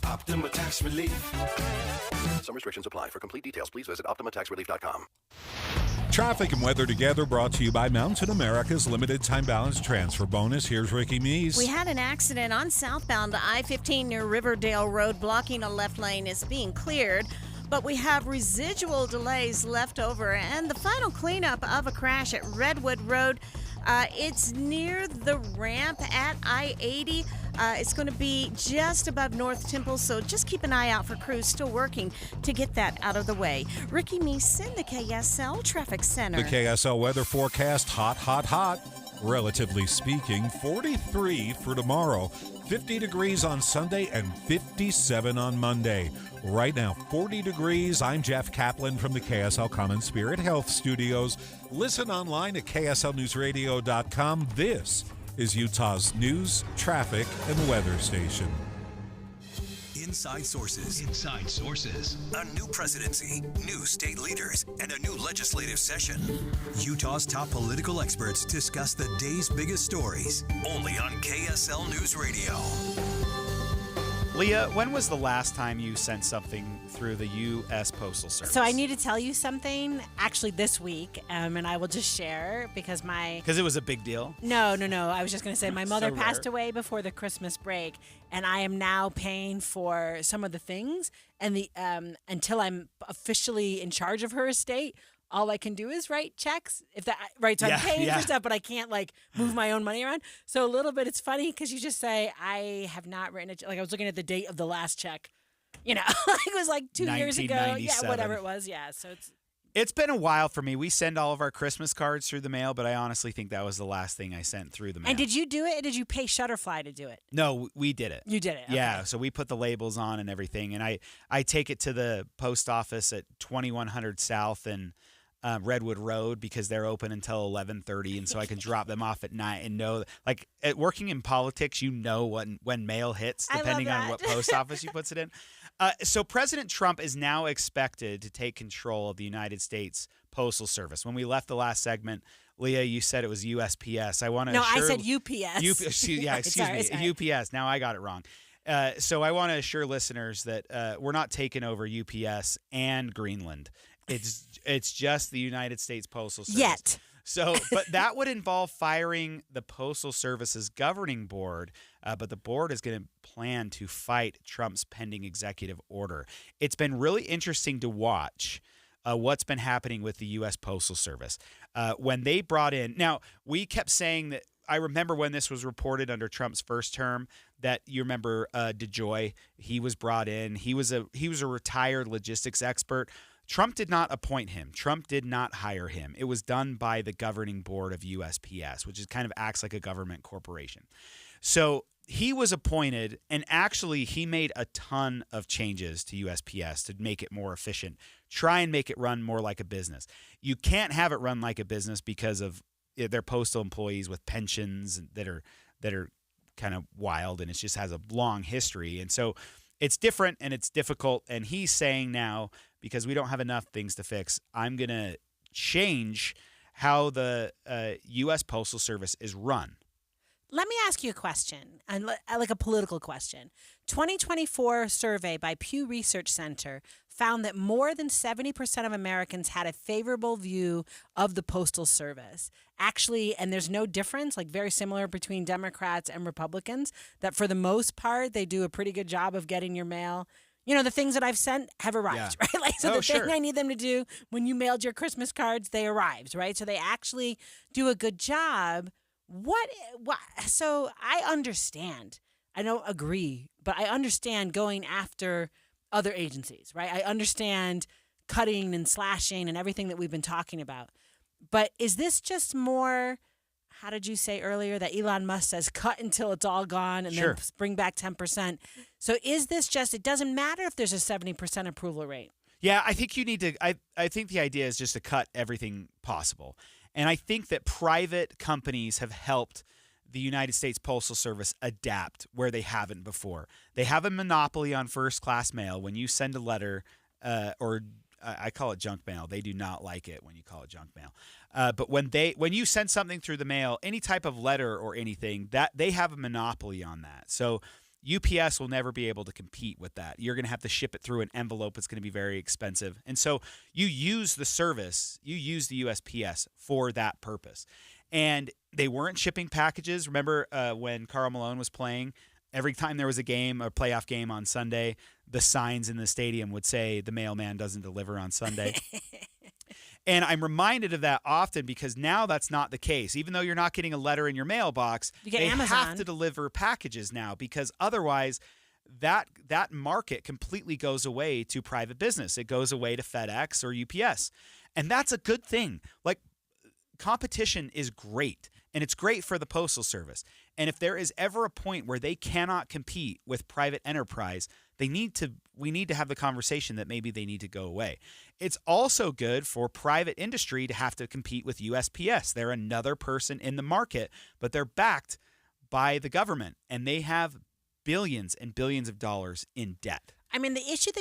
Optima Tax Relief. Some restrictions apply. For complete details, please visit OptimaTaxRelief.com. Traffic and weather together brought to you by Mountain America's limited time balance transfer bonus. Here's Ricky Meese. We had an accident on southbound I-15 near Riverdale Road. Blocking a left lane is being cleared, but we have residual delays left over. And the final cleanup of a crash at Redwood Road. It's near the ramp at I-80. It's going to be just above North Temple, so just keep an eye out for crews still working to get that out of the way. Ricky Meese in the KSL Traffic Center. The KSL weather forecast, hot, hot, hot. Relatively speaking, 43 for tomorrow, 50 degrees on Sunday, and 57 on Monday. Right now, 40 degrees. I'm Jeff Kaplan from the KSL Common Spirit Health Studios. Listen online at KSLNewsRadio.com. This is Utah's news, traffic, and weather station. Inside Sources. Inside Sources. A new presidency, new state leaders, and a new legislative session. Utah's top political experts discuss the day's biggest stories. Only on KSL News Radio. Leah, when was the last time you sent something through the U.S. Postal Service? So I need to tell you something actually this week, and I will just share because Because it was a big deal? No. I was just going to say my mother So passed rare. away before the Christmas break, and I am now paying for some of the things, and the until I'm officially in charge of her estate, all I can do is write checks. So I'm paying for stuff, but I can't move my own money around. So a little bit, it's funny because you just say, I have not written a check. I was looking at the date of the last check, it was 2 years ago. Yeah, whatever it was. Yeah. So it's It's been a while for me. We send all of our Christmas cards through the mail, but I honestly think that was the last thing I sent through the mail. And did you do it, or did you pay Shutterfly to do it? No, we did it. You did it. Okay. Yeah, so we put the labels on and everything, and I take it to the post office at 2100 South and Redwood Road because they're open until 11:30, and so I can drop them off at night and know, like, working in politics, you know when mail hits depending on what post office you puts it in. So President Trump is now expected to take control of the United States Postal Service. When we left the last segment, Leah, you said it was USPS. I said UPS. Excuse me, UPS. Now I got it wrong. So I want to assure listeners that we're not taking over UPS and Greenland. It's just the United States Postal Service. Yet. So, but that would involve firing the Postal Service's governing board, but the board is going to plan to fight Trump's pending executive order. It's been really interesting to watch what's been happening with the U.S. Postal Service. When they brought in, now we kept saying that, I remember when this was reported under Trump's first term, that you remember DeJoy, he was brought in. He was a retired logistics expert. Trump did not appoint him. Trump did not hire him. It was done by the governing board of USPS, which is kind of acts like a government corporation. So he was appointed, and actually he made a ton of changes to USPS to make it more efficient, try and make it run more like a business. You can't have it run like a business because of their postal employees with pensions that are kind of wild, and it just has a long history. And so it's different and it's difficult. And he's saying now, because we don't have enough things to fix, I'm going to change how the U.S. Postal Service is run. Let me ask you a question, like a political question. 2024 survey by Pew Research Center found that more than 70% of Americans had a favorable view of the Postal Service. Actually, and there's no difference, like very similar between Democrats and Republicans, that for the most part, they do a pretty good job of getting your mail. You know, the things that I've sent have arrived, right? Like, so thing I need them to do when you mailed your Christmas cards, they arrived, right? So they actually do a good job. What? So I understand. I don't agree, but I understand going after other agencies, right? I understand cutting and slashing and everything that we've been talking about. But is this just more, how did you say earlier that Elon Musk says cut until it's all gone and then bring back 10%? So is this just, it doesn't matter if there's a 70% approval rate? Yeah, I think you need to, I think the idea is just to cut everything possible. And I think that private companies have helped the United States Postal Service adapt where they haven't before. They have a monopoly on first-class mail. When you send a letter, or I call it junk mail, they do not like it when you call it junk mail. But when you send something through the mail, any type of letter or anything, that they have a monopoly on that. So UPS will never be able to compete with that. You're going to have to ship it through an envelope. It's going to be very expensive. And so you use the service, you use the USPS for that purpose. And they weren't shipping packages. Remember when Karl Malone was playing, every time there was a game, a playoff game on Sunday, the signs in the stadium would say the mailman doesn't deliver on Sunday. And I'm reminded of that often because now that's not the case. Even though you're not getting a letter in your mailbox, they have to deliver packages now because otherwise that market completely goes away to private business. It goes away to FedEx or UPS. And that's a good thing. Like, competition is great, and it's great for the Postal Service. And if there is ever a point where they cannot compete with private enterprise, we need to have the conversation that maybe they need to go away. It's also good for private industry to have to compete with USPS. They're another person in the market, but they're backed by the government, and they have billions and billions of dollars in debt. I mean, the issue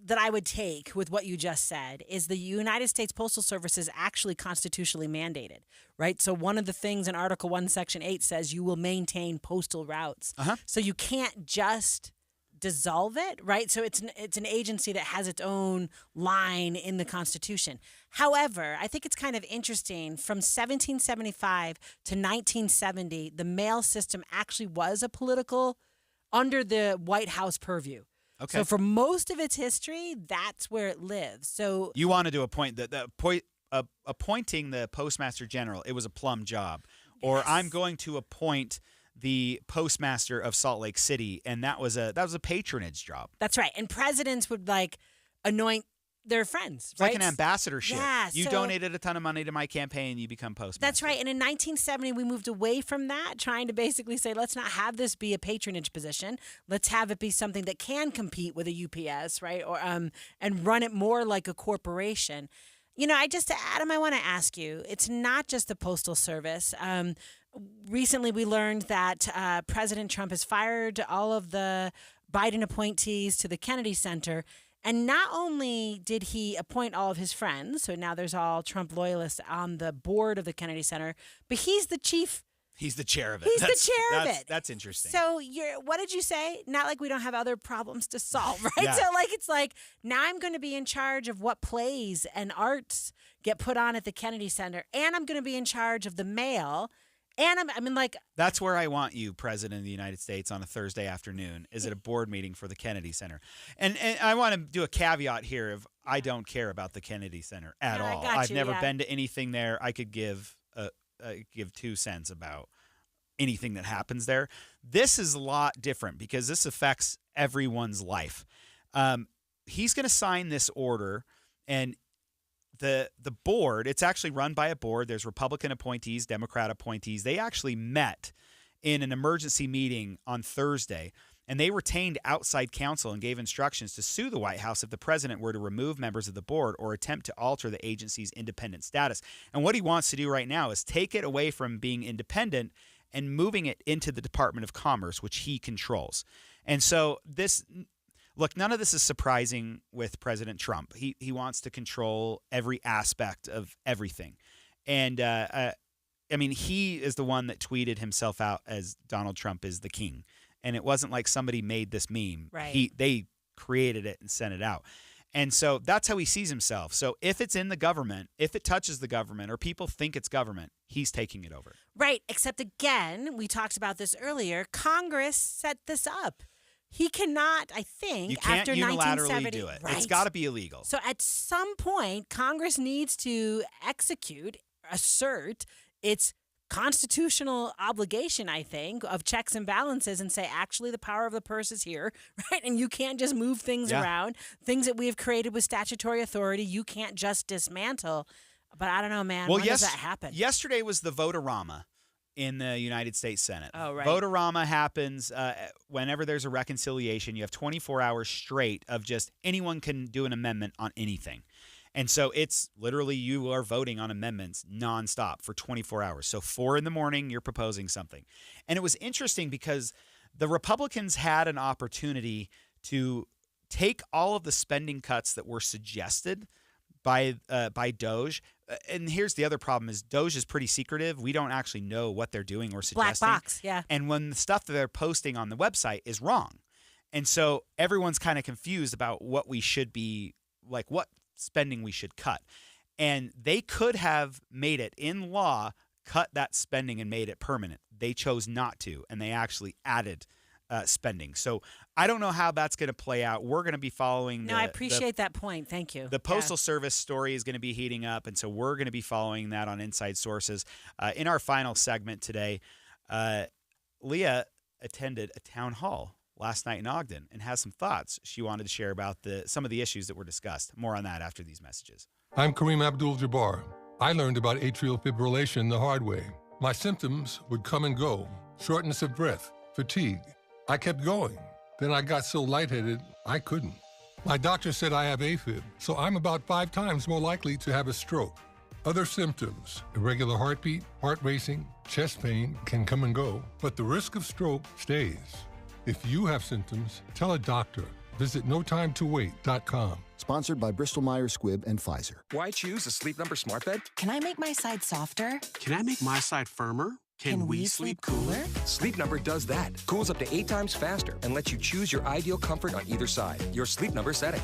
that I would take with what you just said is the United States Postal Service is actually constitutionally mandated, right? So one of the things in Article 1, Section 8 says you will maintain postal routes. So you can't just dissolve it, right? So it's an agency that has its own line in the Constitution. However, I think it's kind of interesting. From 1775 to 1970, the mail system actually was a political, under the White House purview. Okay. So for most of its history, that's where it lives. So you wanted to appoint appointing the Postmaster General. It was a plum job, or I'm going to appoint the Postmaster of Salt Lake City, and that was a patronage job. That's right. And presidents would anoint they're friends. It's like an ambassadorship. Yeah, you so- donated a ton of money to my campaign, you become postmaster. That's right. And in 1970, we moved away from that, trying to basically say, let's not have this be a patronage position. Let's have it be something that can compete with a UPS, right? Or and run it more like a corporation. Adam, I want to ask you, it's not just the Postal Service. Recently, we learned that President Trump has fired all of the Biden appointees to the Kennedy Center. And not only did he appoint all of his friends, so now there's all Trump loyalists on the board of the Kennedy Center, but he's the chief. He's the chair of it. He's the chair of it. That's interesting. So what did you say? Not like we don't have other problems to solve, right? Yeah. So it's like now I'm going to be in charge of what plays and arts get put on at the Kennedy Center, and I'm going to be in charge of the mail. And that's where I want you, President of the United States, on a Thursday afternoon, is at a board meeting for the Kennedy Center. And I want to do a caveat here of I don't care about the Kennedy Center at all. I've never been to anything there. I could give 2 cents about anything that happens there. This is a lot different because this affects everyone's life. He's going to sign this order, and the board, it's actually run by a board. There's Republican appointees, Democrat appointees. They actually met in an emergency meeting on Thursday, and they retained outside counsel and gave instructions to sue the White House if the president were to remove members of the board or attempt to alter the agency's independent status. And what he wants to do right now is take it away from being independent and moving it into the Department of Commerce, which he controls. And so Look, none of this is surprising with President Trump. He wants to control every aspect of everything. And, he is the one that tweeted himself out as Donald Trump is the king. And it wasn't like somebody made this meme. Right. They created it and sent it out. And so that's how he sees himself. So if it's in the government, if it touches the government or people think it's government, he's taking it over. Right. Except again, we talked about this earlier, Congress set this up. He cannot, I think, you can't after unilaterally 1970, do it. Right. It's got to be illegal. So at some point, Congress needs to assert its constitutional obligation, I think, of checks and balances and say, actually, the power of the purse is here, right? And you can't just move things around. Things that we have created with statutory authority, you can't just dismantle. But I don't know, man. When does that happen? Yesterday was the Vote-A-Rama in the United States Senate. Oh, right. Vote-A-Rama happens whenever there's a reconciliation. You have 24 hours straight of just anyone can do an amendment on anything. And so it's literally you are voting on amendments nonstop for 24 hours. So 4 a.m, you're proposing something. And it was interesting because the Republicans had an opportunity to take all of the spending cuts that were suggested by DOJ. And here's the other problem is DOJ is pretty secretive. We don't actually know what they're doing or suggesting. Black box, yeah. And when the stuff that they're posting on the website is wrong. And so everyone's kind of confused about what we should be, like what spending we should cut. And they could have made it in law, cut that spending and made it permanent. They chose not to, and they actually added spending. So I don't know how that's going to play out. We're going to be following I appreciate that point. Thank you. The Postal Service story is going to be heating up, and so we're going to be following that on Inside Sources. In our final segment today, Leah attended a town hall last night in Ogden and has some thoughts she wanted to share about some of the issues that were discussed. More on that after these messages. I'm Kareem Abdul-Jabbar. I learned about atrial fibrillation the hard way. My symptoms would come and go: shortness of breath, fatigue. I kept going. Then I got so lightheaded, I couldn't. My doctor said I have AFib, so I'm about 5 times more likely to have a stroke. Other symptoms: irregular heartbeat, heart racing, chest pain can come and go, but the risk of stroke stays. If you have symptoms, tell a doctor. Visit notimetowait.com. Sponsored by Bristol-Myers Squibb and Pfizer. Why choose a Sleep Number smart bed? Can I make my side softer? Can I make my side firmer? Can we sleep cooler? Sleep Number does that. Cools up to 8 times faster and lets you choose your ideal comfort on either side. Your Sleep Number setting.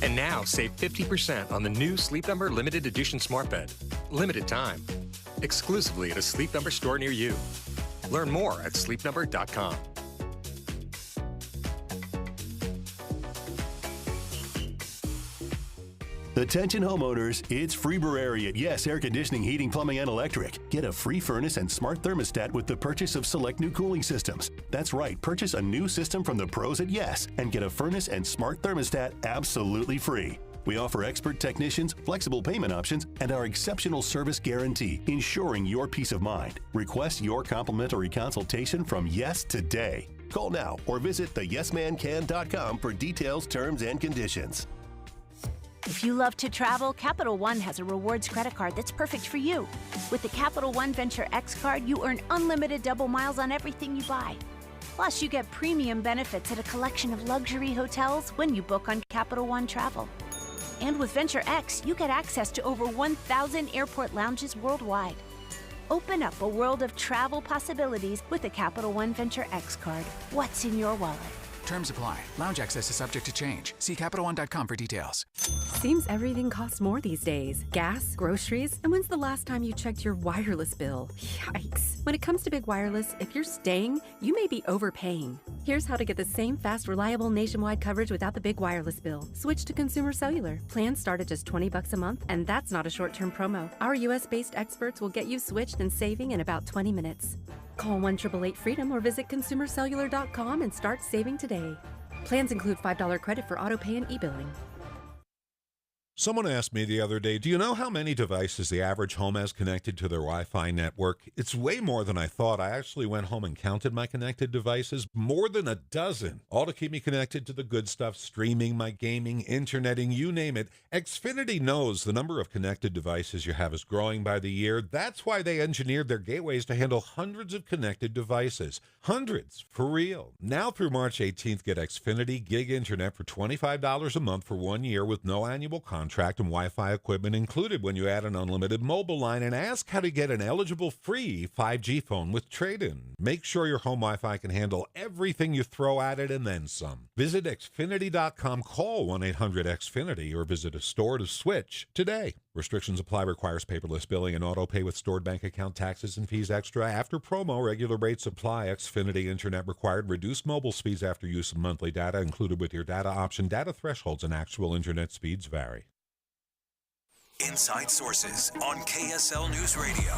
And now save 50% on the new Sleep Number limited edition smart bed. Limited time. Exclusively at a Sleep Number store near you. Learn more at sleepnumber.com. Attention homeowners, it's Freeberary at Yes Air Conditioning, Heating, Plumbing, and Electric. Get a free furnace and smart thermostat with the purchase of select new cooling systems. That's right, purchase a new system from the pros at Yes and get a furnace and smart thermostat absolutely free. We offer expert technicians, flexible payment options, and our exceptional service guarantee, ensuring your peace of mind. Request your complimentary consultation from Yes today. Call now or visit theyesmancan.com for details, terms, and conditions. If you love to travel, Capital One has a rewards credit card that's perfect for you. With the Capital One Venture X card, you earn unlimited double miles on everything you buy. Plus, you get premium benefits at a collection of luxury hotels when you book on Capital One Travel. And with Venture X, you get access to over 1,000 airport lounges worldwide. Open up a world of travel possibilities with the Capital One Venture X card. What's in your wallet? Terms apply. Lounge access is subject to change. See CapitalOne.com for details. Seems everything costs more these days. Gas, groceries, and when's the last time you checked your wireless bill? Yikes. When it comes to big wireless, if you're staying, you may be overpaying. Here's how to get the same fast, reliable nationwide coverage without the big wireless bill. Switch to Consumer Cellular. Plans start at just $20 a month, and that's not a short-term promo. Our U.S.-based experts will get you switched and saving in about 20 minutes. Call 1-888-FREEDOM or visit consumercellular.com and start saving today. Plans include $5 credit for auto pay and e-billing. Someone asked me the other day, do you know how many devices the average home has connected to their Wi-Fi network? It's way more than I thought. I actually went home and counted my connected devices, more than a dozen, all to keep me connected to the good stuff, streaming, my gaming, interneting, you name it. Xfinity knows the number of connected devices you have is growing by the year. That's why they engineered their gateways to handle hundreds of connected devices. Hundreds, for real. Now through March 18th, get Xfinity Gig Internet for $25 a month for 1 year with no annual contract and Wi-Fi equipment included when you add an unlimited mobile line, and ask how to get an eligible free 5G phone with trade-in. Make sure your home Wi-Fi can handle everything you throw at it and then some. Visit Xfinity.com, call 1-800-XFINITY, or visit a store to switch today. Restrictions apply. Requires paperless billing and auto pay with stored bank account, taxes and fees extra. After promo, regular rates apply. Xfinity Internet required. Reduced mobile speeds after use of monthly data included with your data option. Data thresholds and actual internet speeds vary. Inside Sources on KSL News Radio.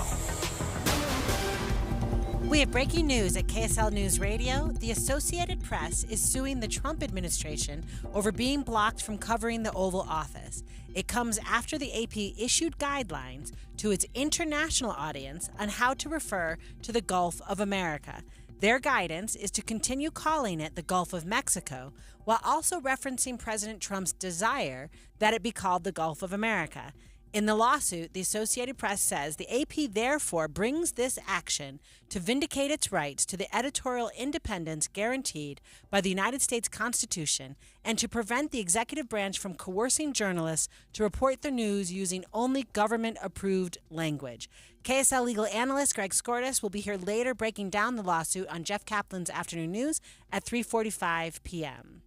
We have breaking news at KSL News Radio. The Associated Press is suing the Trump administration over being blocked from covering the Oval Office. It comes after the AP issued guidelines to its international audience on how to refer to the Gulf of America. Their guidance is to continue calling it the Gulf of Mexico, while also referencing President Trump's desire that it be called the Gulf of America. In the lawsuit, the Associated Press says the AP therefore brings this action to vindicate its rights to the editorial independence guaranteed by the United States Constitution and to prevent the executive branch from coercing journalists to report the news using only government-approved language. KSL legal analyst Greg Skordas will be here later breaking down the lawsuit on Jeff Kaplan's Afternoon News at 3:45 p.m.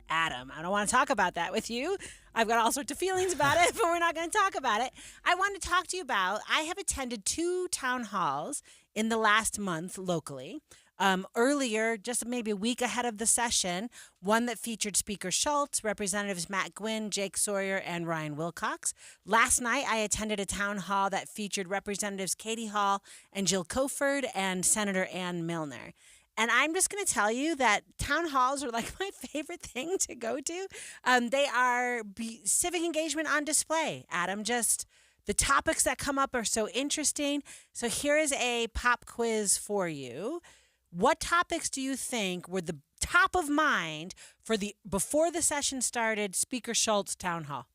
Adam, I don't want to talk about that with you. I've got all sorts of feelings about it, but we're not going to talk about it. I want to talk to you about, I have attended 2 town halls in the last month locally. Earlier, just maybe a week ahead of the session, one that featured Speaker Schultz, Representatives Matt Gwynn, Jake Sawyer, and Ryan Wilcox. Last night, I attended a town hall that featured Representatives Katie Hall and Jill Coford and Senator Ann Milner. And I'm just going to tell you that town halls are like my favorite thing to go to. They are civic engagement on display, Adam. Just the topics that come up are so interesting. So here is a pop quiz for you. What topics do you think were the top of mind for the before the session started Speaker Schultz town hall?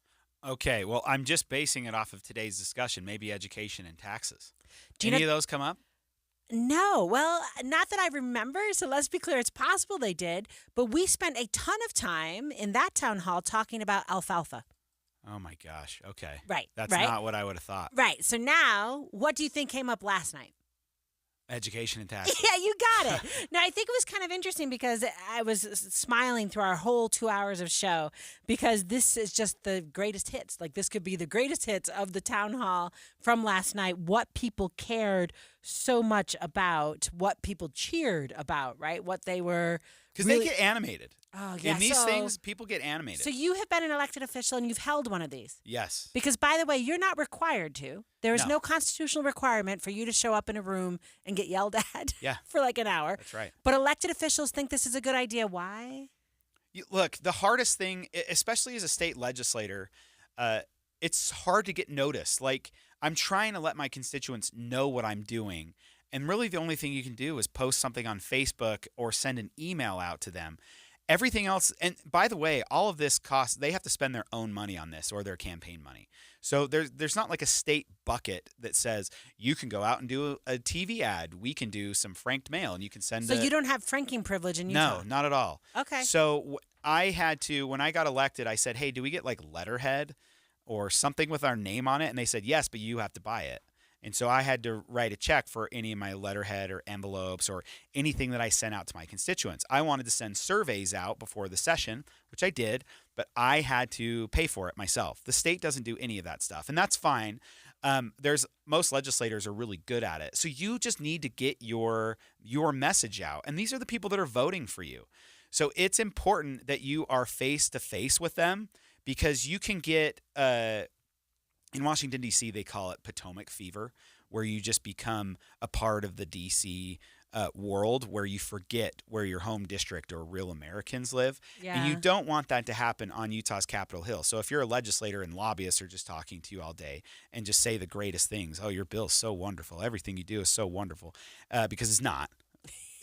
Okay, well, I'm just basing it off of today's discussion, maybe education and taxes. Do Any of those come up? No, well, not that I remember, so let's be clear, it's possible they did, but we spent a ton of time in that town hall talking about alfalfa. Oh my gosh, okay. Right, That's right? not what I would have thought. Right, so now, what do you think came up last night? Education and taxes. Yeah, you got it. Now, I think it was kind of interesting because I was smiling through our whole 2 hours of show because this is just the greatest hits. Like, this could be the greatest hits of the town hall from last night, what people cared so much about, what people cheered about, right? What they were... Because really... they get animated. Oh, yeah. In these things, people get animated. So you have been an elected official and you've held one of these. Yes. Because, by the way, you're not required to. There is No. no constitutional requirement for you to show up in a room and get yelled at for like an hour. That's right. But elected officials think this is a good idea. Why? Look, the hardest thing, especially as a state legislator, it's hard to get noticed. Like, I'm trying to let my constituents know what I'm doing. And really the only thing you can do is post something on Facebook or send an email out to them. Everything else, and by the way, all of this costs, they have to spend their own money on this or their campaign money. So there's not like a state bucket that says you can go out and do a TV ad. We can do some franked mail and you can send So you don't have franking privilege in Utah? No, not at all. Okay. So I had to, when I got elected, I said, hey, do we get like letterhead or something with our name on it? And they said, yes, but you have to buy it. And so I had to write a check for any of my letterhead or envelopes or anything that I sent out to my constituents. I wanted to send surveys out before the session, which I did, but I had to pay for it myself. The state doesn't do any of that stuff, and that's fine. Most legislators are really good at it. So you just need to get your message out, and these are the people that are voting for you. So it's important that you are face to face with them, because you can get in Washington, D.C., they call it Potomac fever, where you just become a part of the D.C. World, where you forget where your home district or real Americans live. Yeah. And you don't want that to happen on Utah's Capitol Hill. So if you're a legislator and lobbyists are just talking to you all day and just say the greatest things, oh, your bill's so wonderful, everything you do is so wonderful, because it's not.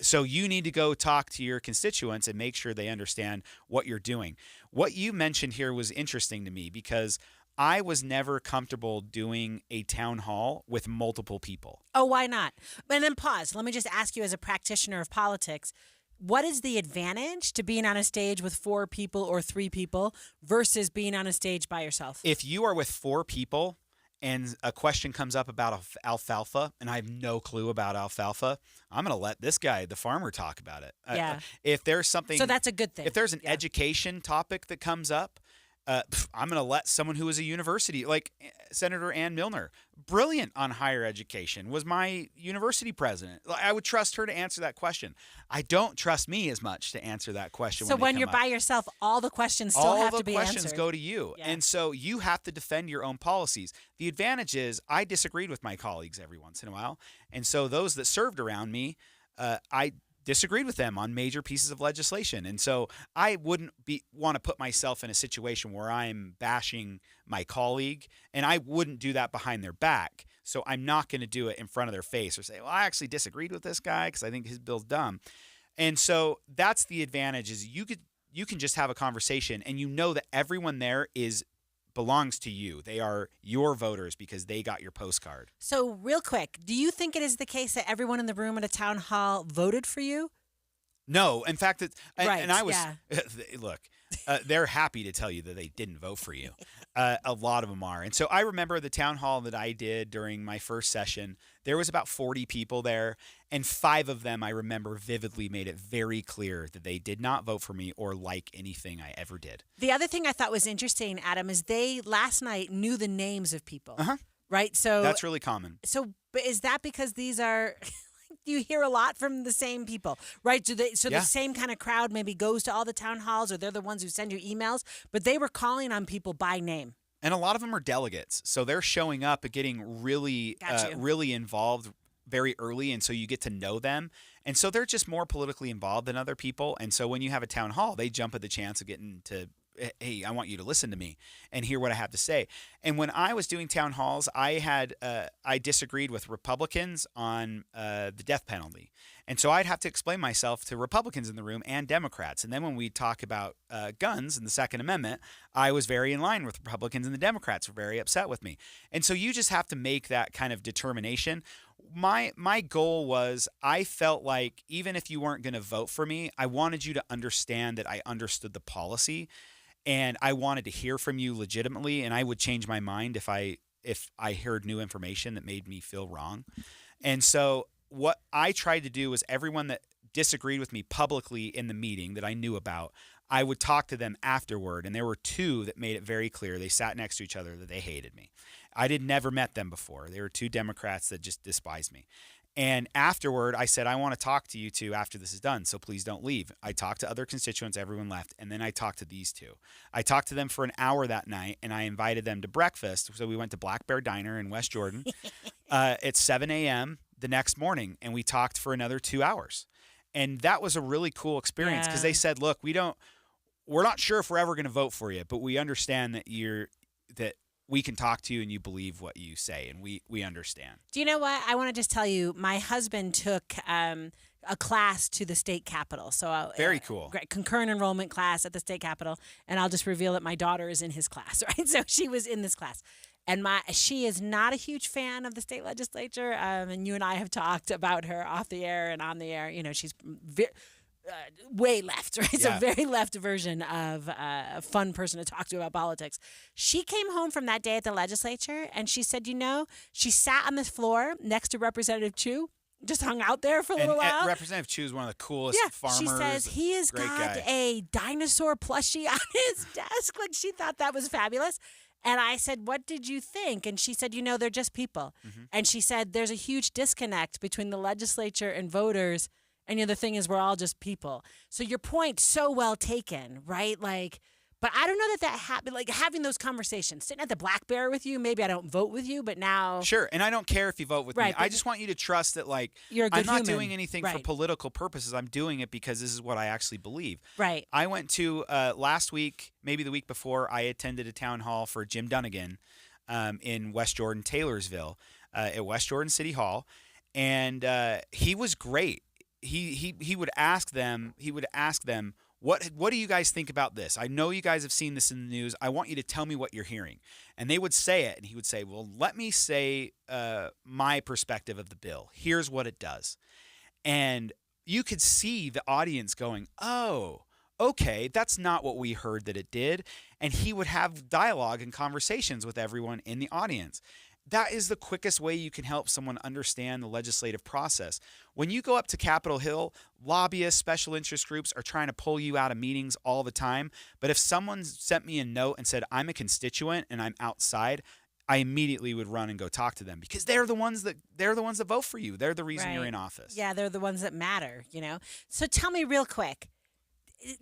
So you need to go talk to your constituents and make sure they understand what you're doing. What you mentioned here was interesting to me, because I was never comfortable doing a town hall with multiple people. Oh, why not? And then pause. Let me just ask you, as a practitioner of politics, what is the advantage to being on a stage with 4 people or 3 people versus being on a stage by yourself? If you are with 4 people and a question comes up about alfalfa, and I have no clue about alfalfa, I'm going to let this guy, the farmer, talk about it. Yeah. If there's something... So that's a good thing. If there's an education topic that comes up, I'm going to let someone who is a university, like Senator Ann Milner, brilliant on higher education, was my university president. I would trust her to answer that question. I don't trust me as much to answer that question. So when you're by yourself, all the questions still have to be answered. All the questions go to you. Yeah. And so you have to defend your own policies. The advantage is I disagreed with my colleagues every once in a while. And so those that served around me, I disagreed with them on major pieces of legislation. And so I wouldn't want to put myself in a situation where I'm bashing my colleague, and I wouldn't do that behind their back. So I'm not going to do it in front of their face or say, well, I actually disagreed with this guy because I think his bill's dumb. And so that's the advantage, is you can just have a conversation, and you know that everyone there belongs to you. They are your voters because they got your postcard. So real quick, do you think it is the case that everyone in the room at a town hall voted for you? No. In fact, and I was, yeah. Look, they're happy to tell you that they didn't vote for you. A lot of them are. And so I remember the town hall that I did during my first session, there was about 40 people there, and 5 of them I remember vividly made it very clear that they did not vote for me or like anything I ever did. The other thing I thought was interesting, Adam, is they last night knew the names of people. Uh-huh. Right? So that's really common. So but is that because these are you hear a lot from the same people, right? So the same kind of crowd maybe goes to all the town halls, or they're the ones who send you emails, but they were calling on people by name. And a lot of them are delegates. So they're showing up and getting really involved very early, and so you get to know them. And so they're just more politically involved than other people. And so when you have a town hall, they jump at the chance of getting to, hey, I want you to listen to me and hear what I have to say. And when I was doing town halls, I disagreed with Republicans on the death penalty. And so I'd have to explain myself to Republicans in the room and Democrats. And then when we talk about guns and the Second Amendment, I was very in line with Republicans, and the Democrats were very upset with me. And so you just have to make that kind of determination. My goal was, I felt like even if you weren't going to vote for me, I wanted you to understand that I understood the policy, and I wanted to hear from you legitimately, and I would change my mind if I heard new information that made me feel wrong. And so what I tried to do was, everyone that disagreed with me publicly in the meeting that I knew about, I would talk to them afterward. And there were 2 that made it very clear. They sat next to each other that they hated me. I never met them before. They were 2 Democrats that just despised me. And afterward, I said, I want to talk to you two after this is done, so please don't leave. I talked to other constituents, everyone left, and then I talked to these two. I talked to them for an hour that night, and I invited them to breakfast. So we went to Black Bear Diner in West Jordan at 7 a.m. the next morning, and we talked for another 2 hours. And that was a really cool experience because they said, look, we're not sure if we're ever going to vote for you, but we understand that we can talk to you and you believe what you say, and we understand. Do you know what? I want to just tell you, my husband took a class to the state capitol. So very cool. Great concurrent enrollment class at the state capitol, and I'll just reveal that my daughter is in his class, right? So she was in this class. And she is not a huge fan of the state legislature, and you and I have talked about her off the air and on the air. You know, she's way left, right? Yeah. So very left version of a fun person to talk to about politics. She came home from that day at the legislature, and she said, she sat on the floor next to Representative Chu, just hung out there for a little while. Representative Chu is one of the coolest farmers. She says he has got a dinosaur plushie on his desk. Like, she thought that was fabulous. And I said, what did you think? And she said, they're just people. Mm-hmm. And she said, there's a huge disconnect between the legislature and voters. And the thing is, we're all just people. So your point, so well taken, right? Like, but I don't know that happened. Like, having those conversations, sitting at the Black Bear with you, maybe I don't vote with you, but now. Sure. And I don't care if you vote with me. I just want you to trust that, like, you're a good I'm not human. doing anything for political purposes. I'm doing it because this is what I actually believe. Right. I went to, last week, maybe the week before, I attended a town hall for Jim Dunnigan in West Jordan, Taylorsville, at West Jordan City Hall. And he was great. He would ask them, what do you guys think about this? I know you guys have seen this in the news. I want you to tell me what you're hearing. And they would say it, and he would say, well, let me say my perspective of the bill. Here's what it does. And you could see the audience going, oh, okay, that's not what we heard that it did. And he would have dialogue and conversations with everyone in the audience. That is the quickest way you can help someone understand the legislative process. When you go up to Capitol Hill, lobbyists, special interest groups are trying to pull you out of meetings all the time. But if someone sent me a note and said, I'm a constituent and I'm outside, I immediately would run and go talk to them because they're the ones that vote for you. They're the reason you're in office. Yeah, they're the ones that matter, So tell me real quick,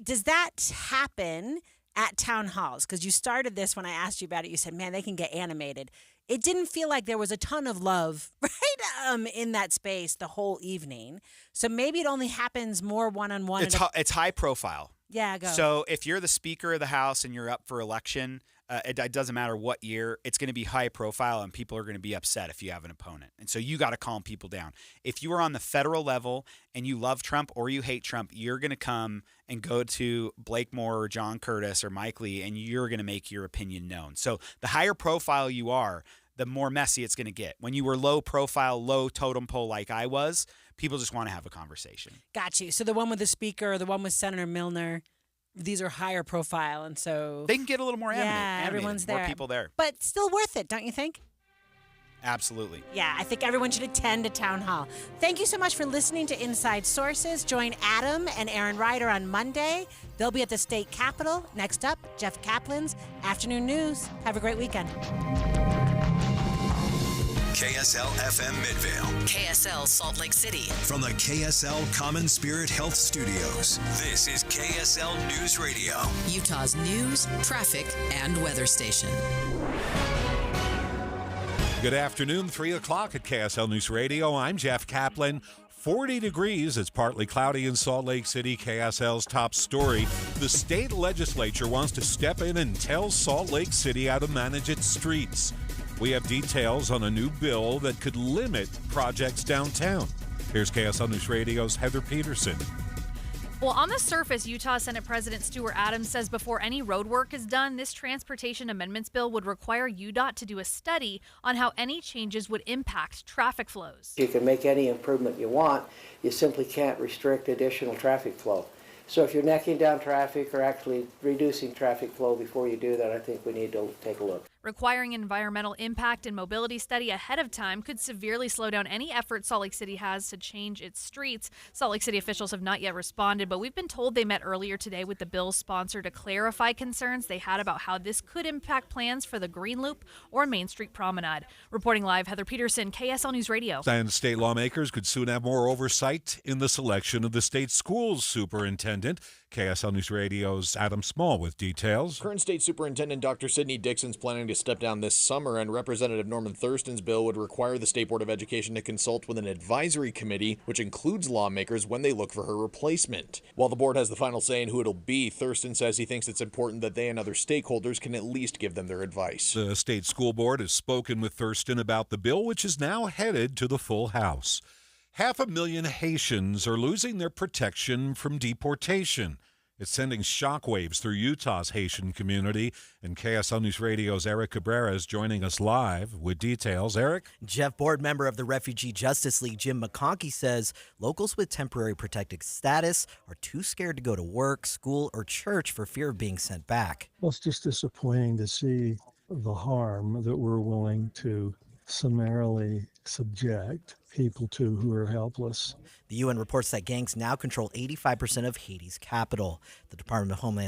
does that happen at town halls? Because you started this when I asked you about it. You said, man, they can get animated. It didn't feel like there was a ton of love, right, in that space the whole evening. So maybe it only happens more one-on-one. It's high profile. Yeah, go. So if you're the Speaker of the House and you're up for election, it doesn't matter what year, it's going to be high profile and people are going to be upset if you have an opponent. And so you got to calm people down. If you are on the federal level and you love Trump or you hate Trump, you're going to come and go to Blake Moore or John Curtis or Mike Lee and you're going to make your opinion known. So the higher profile you are, the more messy it's going to get. When you were low profile, low totem pole like I was, people just want to have a conversation. Got you. So the one with the Speaker, the one with Senator Milner, these are higher profile, and so they can get a little more animated. Yeah, everyone's there. More people there. But still worth it, don't you think? Absolutely. Yeah, I think everyone should attend a town hall. Thank you so much for listening to Inside Sources. Join Adam and Aaron Ryder on Monday. They'll be at the state capitol. Next up, Jeff Kaplan's Afternoon News. Have a great weekend. KSL FM Midvale. KSL Salt Lake City. From the KSL Common Spirit Health Studios, this is KSL News Radio. Utah's news, traffic, and weather station. Good afternoon, 3 o'clock at KSL News Radio. I'm Jeff Kaplan. 40 degrees. It's partly cloudy in Salt Lake City. KSL's top story. The state legislature wants to step in and tell Salt Lake City how to manage its streets. We have details on a new bill that could limit projects downtown. Here's KSL News Radio's Heather Peterson. Well, on the surface, Utah Senate President Stuart Adams says before any road work is done, this transportation amendments bill would require UDOT to do a study on how any changes would impact traffic flows. You can make any improvement you want. You simply can't restrict additional traffic flow. So if you're necking down traffic or actually reducing traffic flow before you do that, I think we need to take a look. Requiring environmental impact and mobility study ahead of time could severely slow down any effort Salt Lake City has to change its streets. Salt Lake City officials have not yet responded, but we've been told they met earlier today with the bill's sponsor to clarify concerns they had about how this could impact plans for the Green Loop or Main Street Promenade. Reporting live, Heather Peterson, KSL News Radio. And state lawmakers could soon have more oversight in the selection of the state schools superintendent. KSL News Radio's Adam Small with details. Current State Superintendent Dr. Sidney Dixon's planning to step down this summer, and Representative Norman Thurston's bill would require the State Board of Education to consult with an advisory committee, which includes lawmakers, when they look for her replacement. While the board has the final say in who it'll be, Thurston says he thinks it's important that they and other stakeholders can at least give them their advice. The state school board has spoken with Thurston about the bill, which is now headed to the full House. 500,000 Haitians are losing their protection from deportation. It's sending shockwaves through Utah's Haitian community, and KSL News Radio's Eric Cabrera is joining us live with details. Eric? Jeff, board member of the Refugee Justice League, Jim McConkey, says locals with temporary protected status are too scared to go to work, school, or church for fear of being sent back. Well, it's just disappointing to see the harm that we're willing to summarily subject people to who are helpless. The UN reports that gangs now control 85% of Haiti's capital. The Department of Homeland